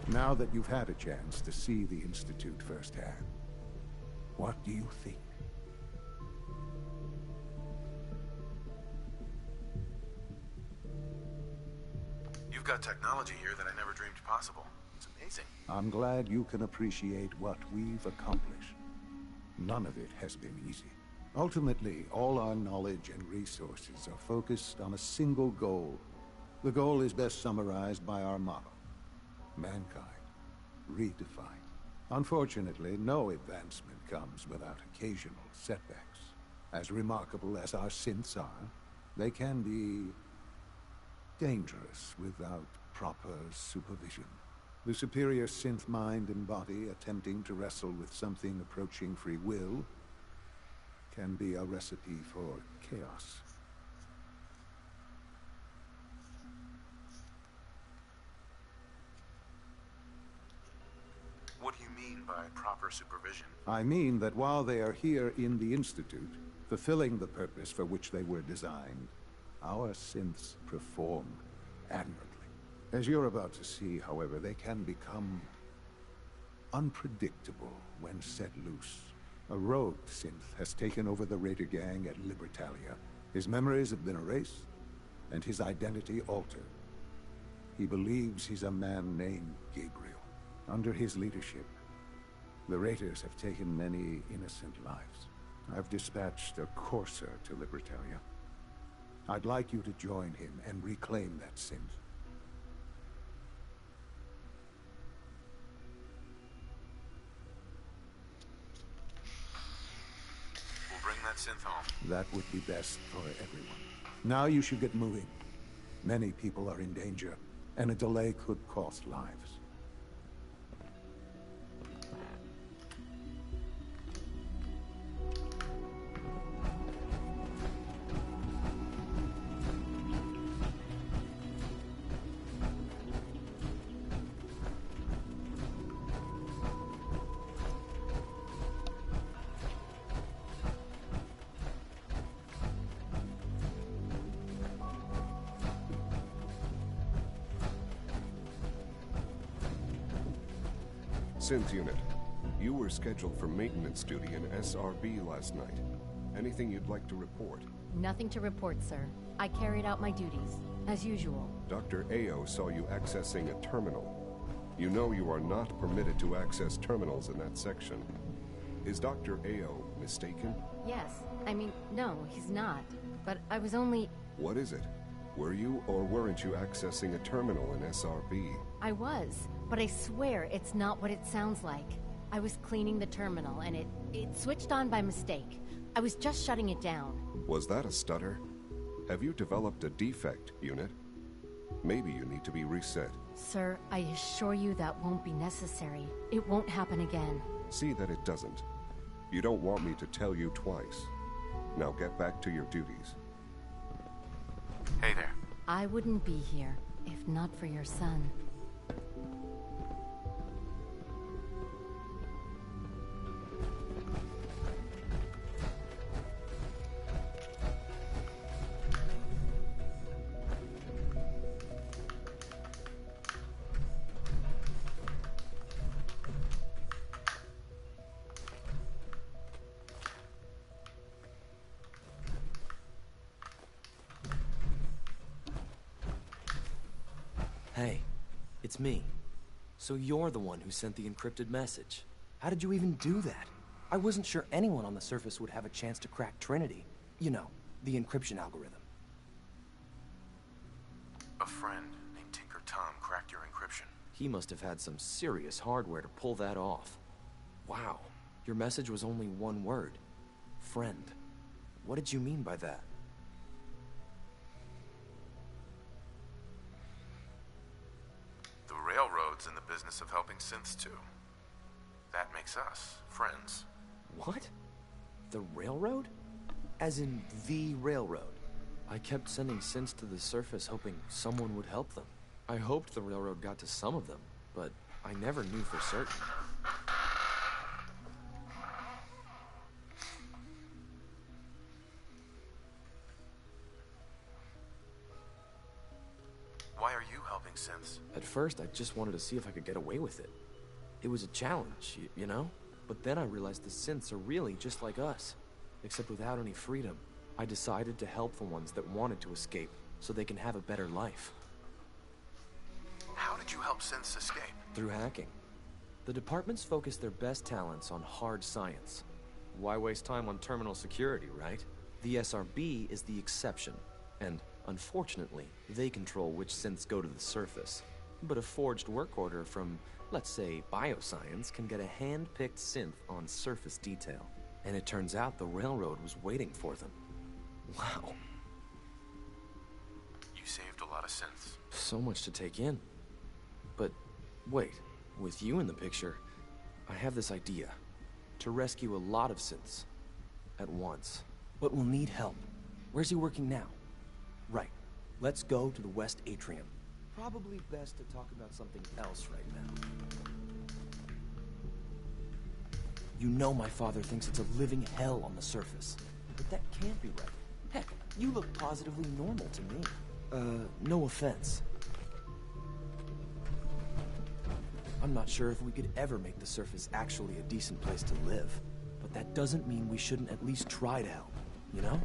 R: Now that you've had a chance to see the Institute firsthand, what do you think?
C: You've got technology here that I never dreamed possible. It's amazing.
R: I'm glad you can appreciate what we've accomplished. None of it has been easy. Ultimately, all our knowledge and resources are focused on a single goal. The goal is best summarized by our motto: mankind redefined. Unfortunately, no advancement comes without occasional setbacks. As remarkable as our synths are, they can be dangerous without proper supervision. The superior synth mind and body attempting to wrestle with something approaching free will can be a recipe for chaos.
C: What do you mean by proper supervision?
R: I mean that while they are here in the Institute, fulfilling the purpose for which they were designed, our synths perform admirably. As you're about to see, however, they can become unpredictable when set loose. A rogue synth has taken over the Raider gang at Libertalia. His memories have been erased, and his identity altered. He believes he's a man named Gabriel. Under his leadership, the Raiders have taken many innocent lives. I've dispatched a courser to Libertalia. I'd like you to join him and reclaim that synth.
C: We'll bring that synth home.
R: That would be best for everyone. Now you should get moving. Many people are in danger, and a delay could cost lives.
G: Synth Unit, you were scheduled for maintenance duty in SRB last night. Anything you'd like to report?
K: Nothing to report, sir. I carried out my duties, as usual.
G: Dr. Ao saw you accessing a terminal. You know you are not permitted to access terminals in that section. Is Dr. Ao mistaken?
K: Yes. I mean, no, he's not. But I was only...
G: What is it? Were you or weren't you accessing a terminal in SRB?
K: I was, but I swear it's not what it sounds like. I was cleaning the terminal, and it switched on by mistake. I was just shutting it down.
G: Was that a stutter? Have you developed a defect, Unit? Maybe you need to be reset.
K: Sir, I assure you that won't be necessary. It won't happen again.
G: See that it doesn't. You don't want me to tell you twice. Now get back to your duties.
Q: Hey there.
K: I wouldn't be here if not for your son.
M: Hey, it's me. So you're the one who sent the encrypted message. How did you even do that? I wasn't sure anyone on the surface would have a chance to crack Trinity. You know, the encryption algorithm.
Q: A friend named Tinker Tom cracked your encryption.
M: He must have had some serious hardware to pull that off. Wow, your message was only one word. Friend. What did you mean by that?
Q: The Railroad's in the business of helping synths too. That makes us friends.
M: What? The Railroad? As in the Railroad? I kept sending synths to the surface hoping someone would help them. I hoped the Railroad got to some of them, but I never knew for certain.
Q: Why are you helping synths?
M: At first, I just wanted to see if I could get away with it. It was a challenge, you know? But then I realized the synths are really just like us, except without any freedom. I decided to help the ones that wanted to escape, so they can have a better life.
Q: How did you help synths escape?
M: Through hacking. The departments focus their best talents on hard science. Why waste time on terminal security, right? The SRB is the exception, and unfortunately, they control which synths go to the surface. But a forged work order from, let's say, bioscience can get a hand-picked synth on surface detail. And it turns out the Railroad was waiting for them. Wow.
Q: You saved a lot of synths.
M: So much to take in. But wait, with you in the picture, I have this idea. To rescue a lot of synths at once. But we'll need help. Where's he working now? Right. Let's go to the West Atrium. Probably best to talk about something else right now. You know my father thinks it's a living hell on the surface. But that can't be right. Heck, you look positively normal to me. No offense. I'm not sure if we could ever make the surface actually a decent place to live. But that doesn't mean we shouldn't at least try to help, you know?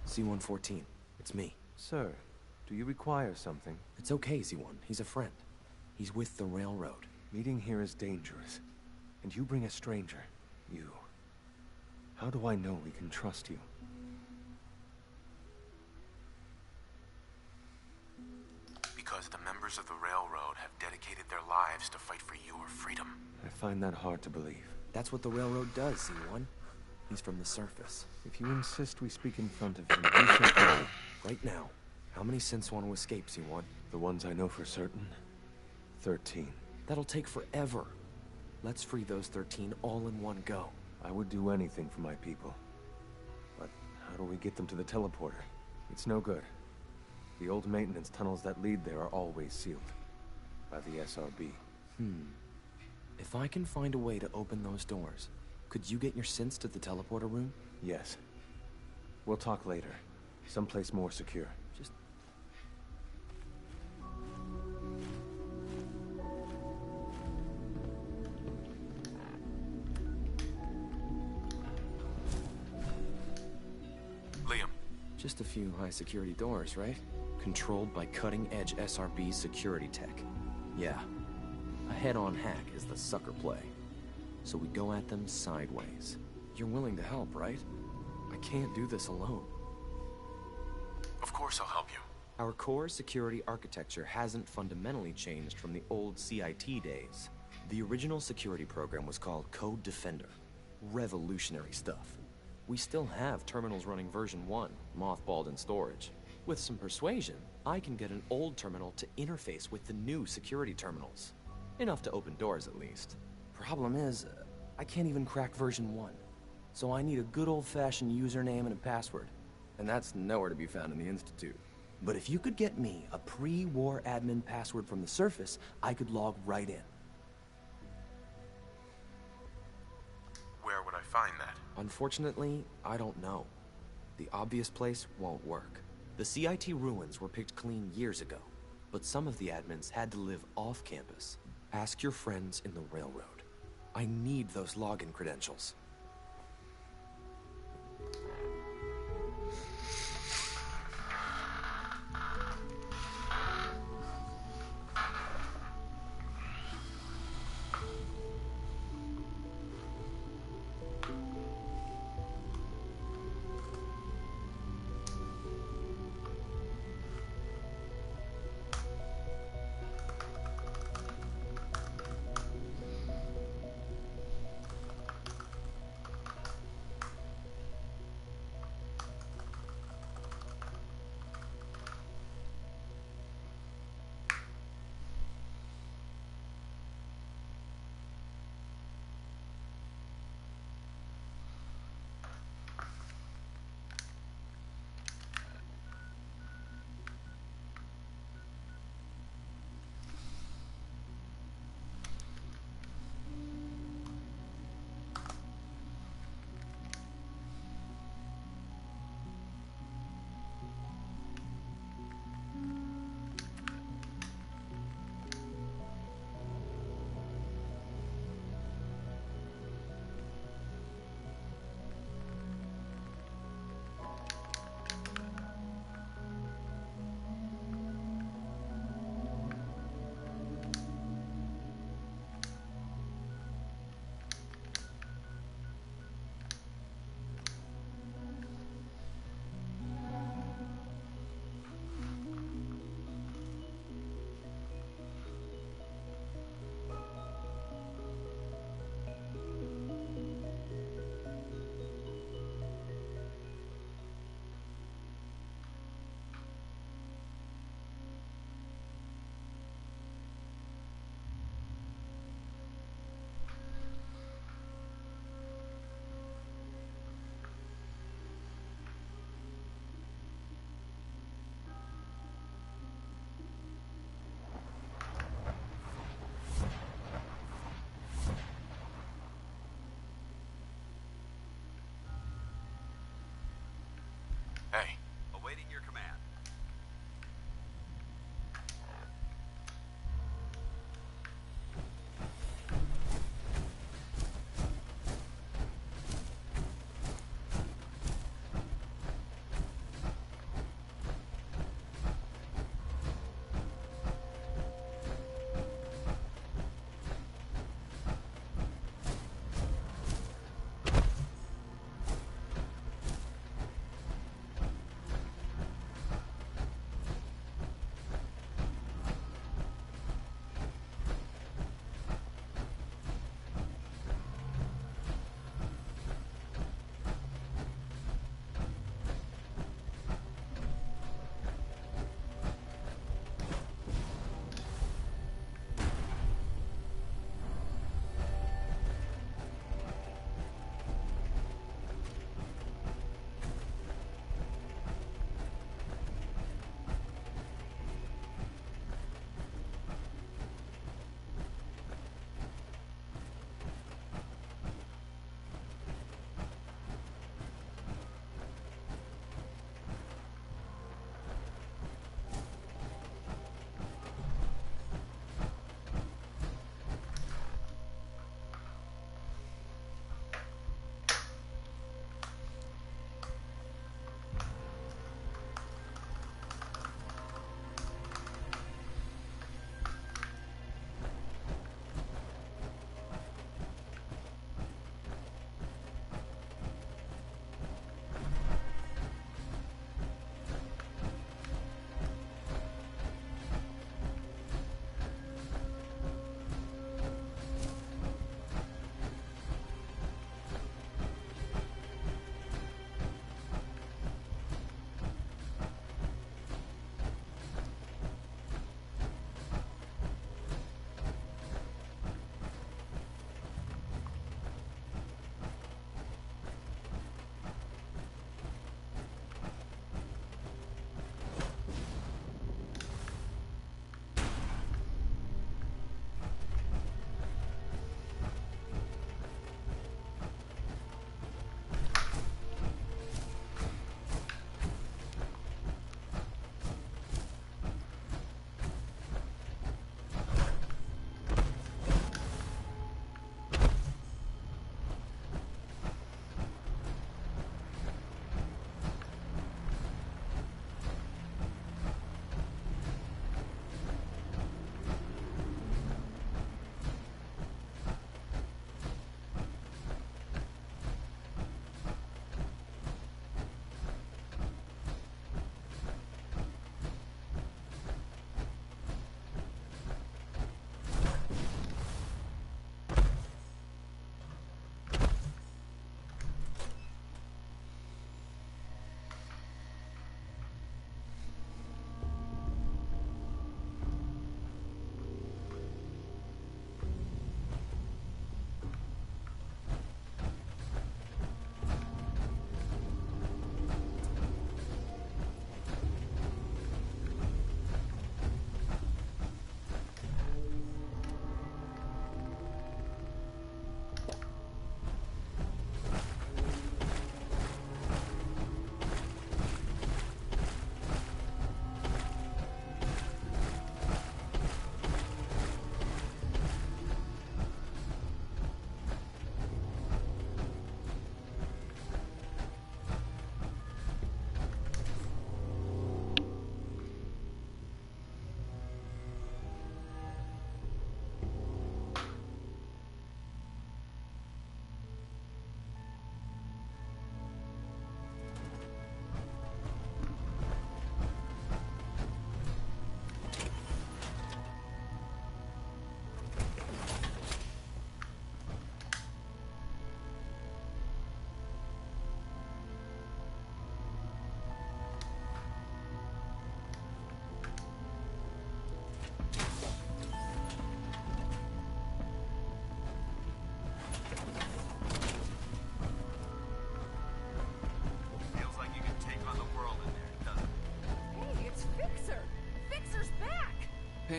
M: C-114. It's me.
N: Sir, do you require something?
M: It's okay, Z-1. He's a friend. He's with the Railroad.
N: Meeting here is dangerous. And you bring a stranger. You. How do I know we can trust you?
Q: Because the members of the Railroad have dedicated their lives to fight for your freedom.
N: I find that hard to believe.
M: That's what the Railroad does, Z-1. He's from the surface.
N: If you insist we speak in front of him, you shall go.
M: Right now, how many synths want to escape, Z-1?
N: The ones I know for certain? 13.
M: That'll take forever. Let's free those 13 all in one go.
N: I would do anything for my people. But how do we get them to the teleporter? It's no good. The old maintenance tunnels that lead there are always sealed. By the SRB.
M: If I can find a way to open those doors, could you get your synths to the teleporter room?
N: Yes. We'll talk later. Someplace more secure.
M: Just...
Q: Liam.
M: Just a few high-security doors, right? Controlled by cutting-edge SRB security tech. Yeah. A head-on hack is the sucker play. So we go at them sideways. You're willing to help, right? I can't do this alone.
Q: Of course I'll help you.
M: Our core security architecture hasn't fundamentally changed from the old CIT days. The original security program was called Code Defender. Revolutionary stuff. We still have terminals running version 1, mothballed in storage. With some persuasion, I can get an old terminal to interface with the new security terminals. Enough to open doors, at least. Problem is, I can't even crack version 1. So I need a good old-fashioned username and a password. And that's nowhere to be found in the Institute. But if you could get me a pre-war admin password from the surface, I could log right in.
Q: Where would I find that?
M: Unfortunately, I don't know. The obvious place won't work. The CIT ruins were picked clean years ago, but some of the admins had to live off campus. Ask your friends in the railroad. I need those login credentials.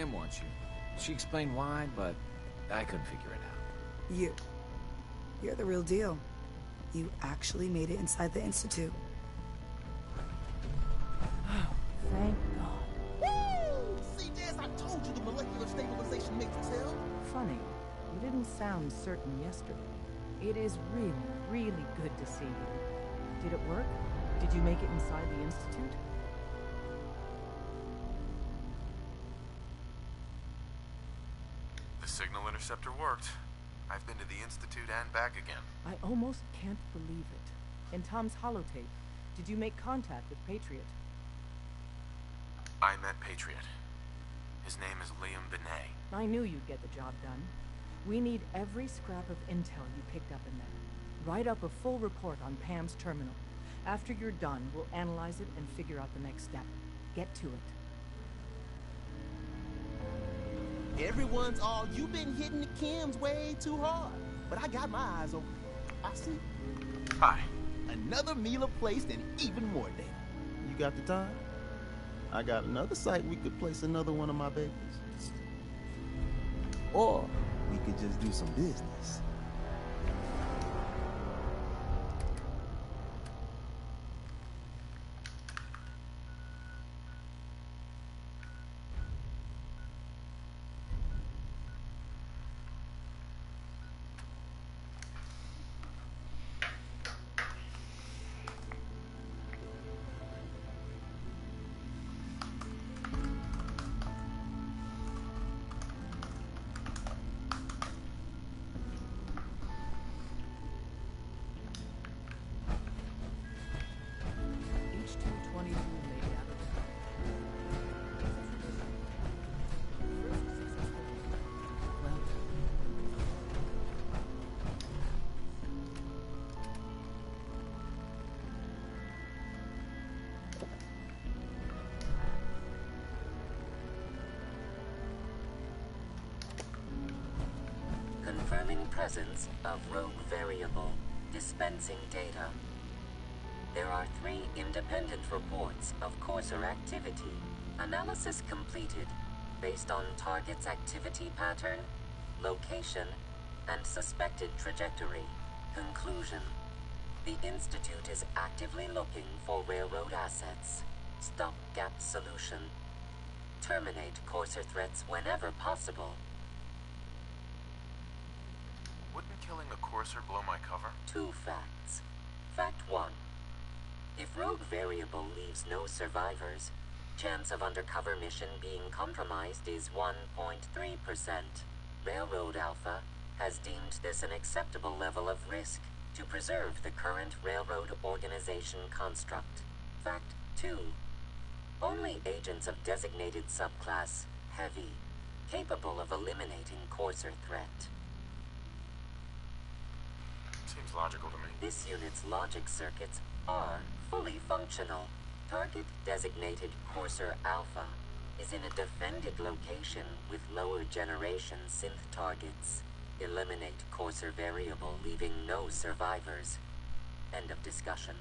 E: Pam wants you. She explained why, but I couldn't figure it out.
I: You're the real deal. You actually made it inside the Institute.
B: Thank God.
O: Woo! See, Jazz, I told you the molecular stabilization matrix held.
B: Funny, you didn't sound certain yesterday. It is really, really good to see you. Did it work? Did you make it inside the Institute?
Q: The signal interceptor worked. I've been to the Institute and back again.
B: I almost can't believe it. In Tom's holotape, did you make contact with Patriot?
Q: I met Patriot. His name is Liam Benet.
B: I knew you'd get the job done. We need every scrap of intel you picked up in there. Write up a full report on Pam's terminal. After you're done, we'll analyze it and figure out the next step. Get to it.
O: Everyone's all, you've been hitting the chems way too hard. But I got my eyes open. I see.
Q: Hi.
O: Another Mila placed and even more data. You got the time? I got another site we could place another one of my babies. Or we could just do some business.
J: Confirming presence of rogue variable, dispensing data. There are 3 independent reports of courser activity. Analysis completed, based on target's activity pattern, location, and suspected trajectory. Conclusion. The Institute is actively looking for railroad assets. Stopgap solution. Terminate courser threats whenever possible.
Q: Wouldn't killing a courser blow my cover?
J: 2 facts. Fact 1. If rogue variable leaves no survivors, chance of undercover mission being compromised is 1.3%. Railroad Alpha has deemed this an acceptable level of risk to preserve the current railroad organization construct. Fact 2. Only agents of designated subclass Heavy, capable of eliminating courser threat.
Q: Seems logical to me.
J: This unit's logic circuits are fully functional. Target designated Courser Alpha is in a defended location with lower generation synth targets. Eliminate Courser variable, leaving no survivors. End of discussion.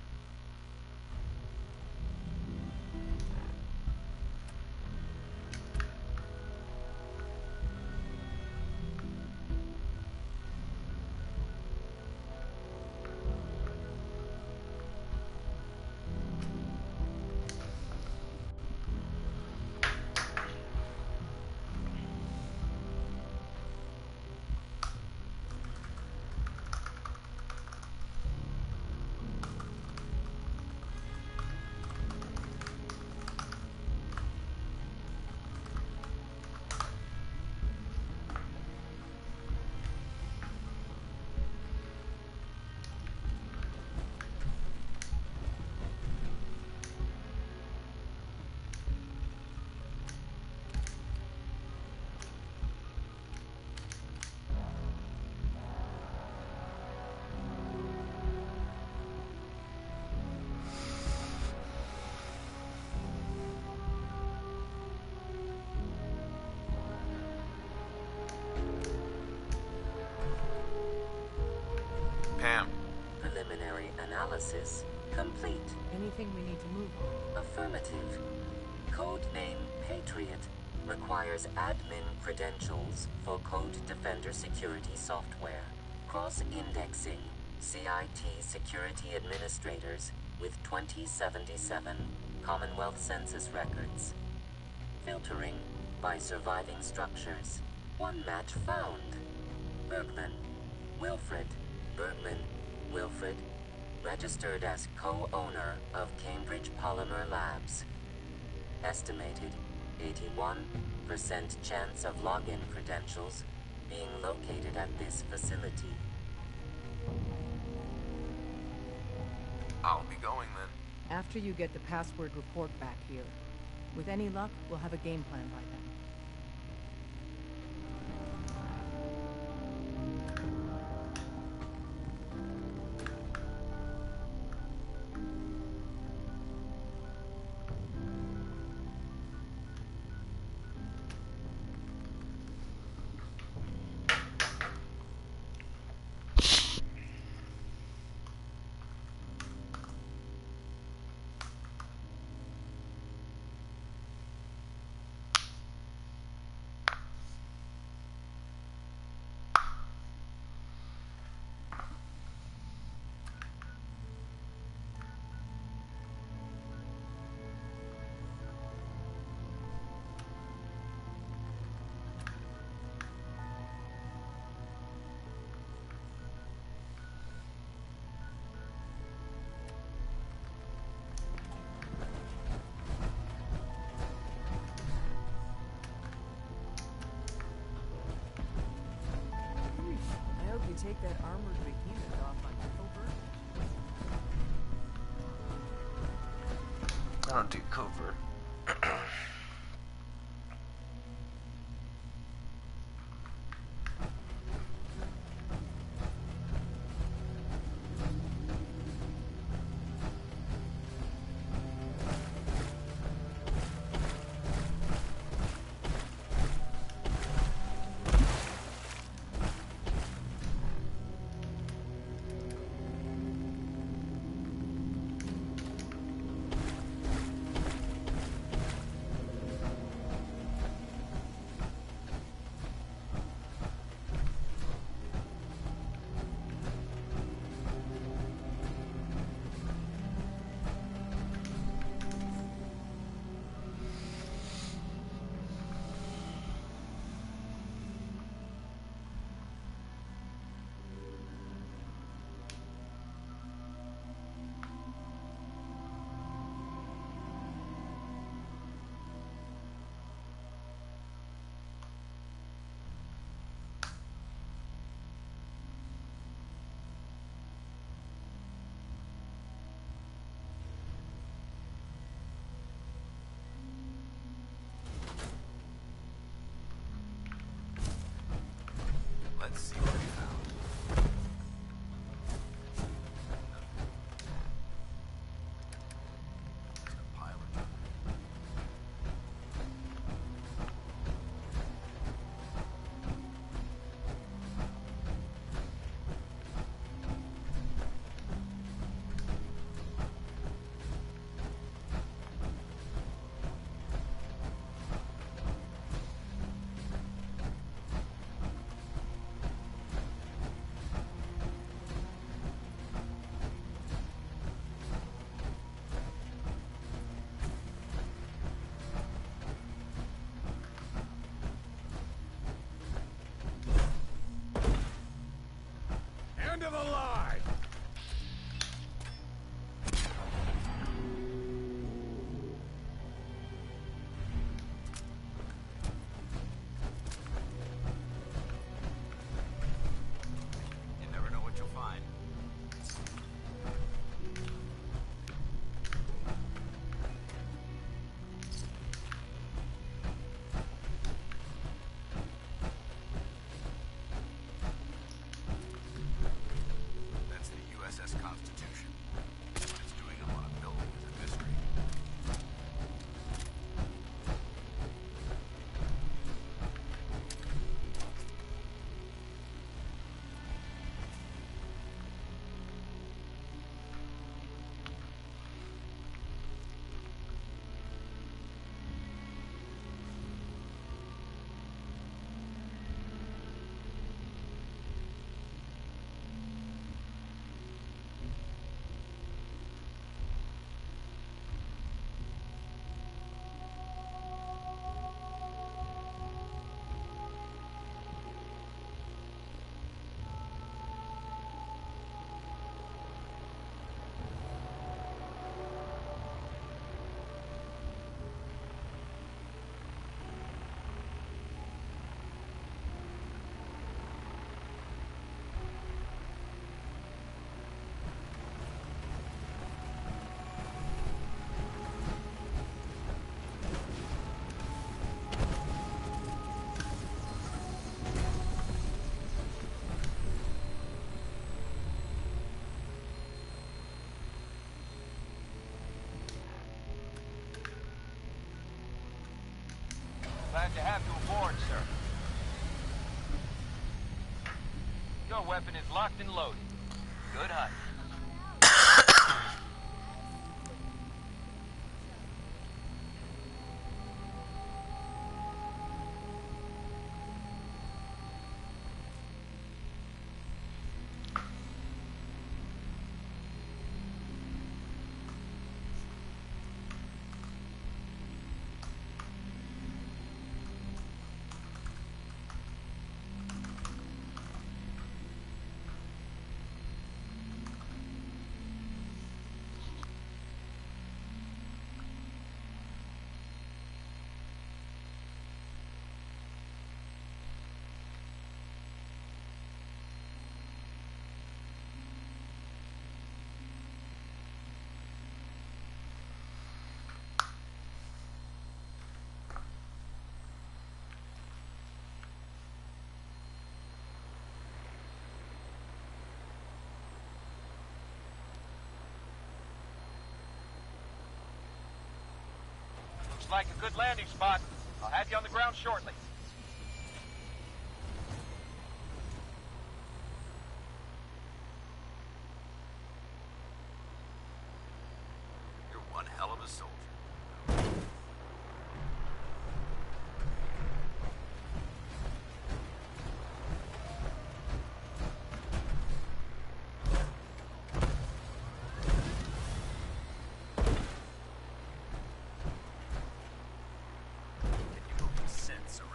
Q: Pam.
J: Preliminary analysis complete.
B: Anything we need to move on?
J: Affirmative. Codename Patriot requires admin credentials for Code Defender security software, cross-indexing CIT security administrators with 2077 Commonwealth Census records, filtering by surviving structures. One match found. Bergman, Wilfred, Bergman, Wilfred, registered as co-owner of Cambridge Polymer Labs. Estimated 81% chance of login credentials being located at this facility.
Q: I'll be going then.
B: After you get the password report back here. With any luck, we'll have a game plan by then. Take that armored behemoth off on covert.
Q: I don't do covert.
H: glad to have you aboard, sir. Your weapon is locked and loaded. Good hunt. Looks like a good landing spot. I'll have you on the ground shortly.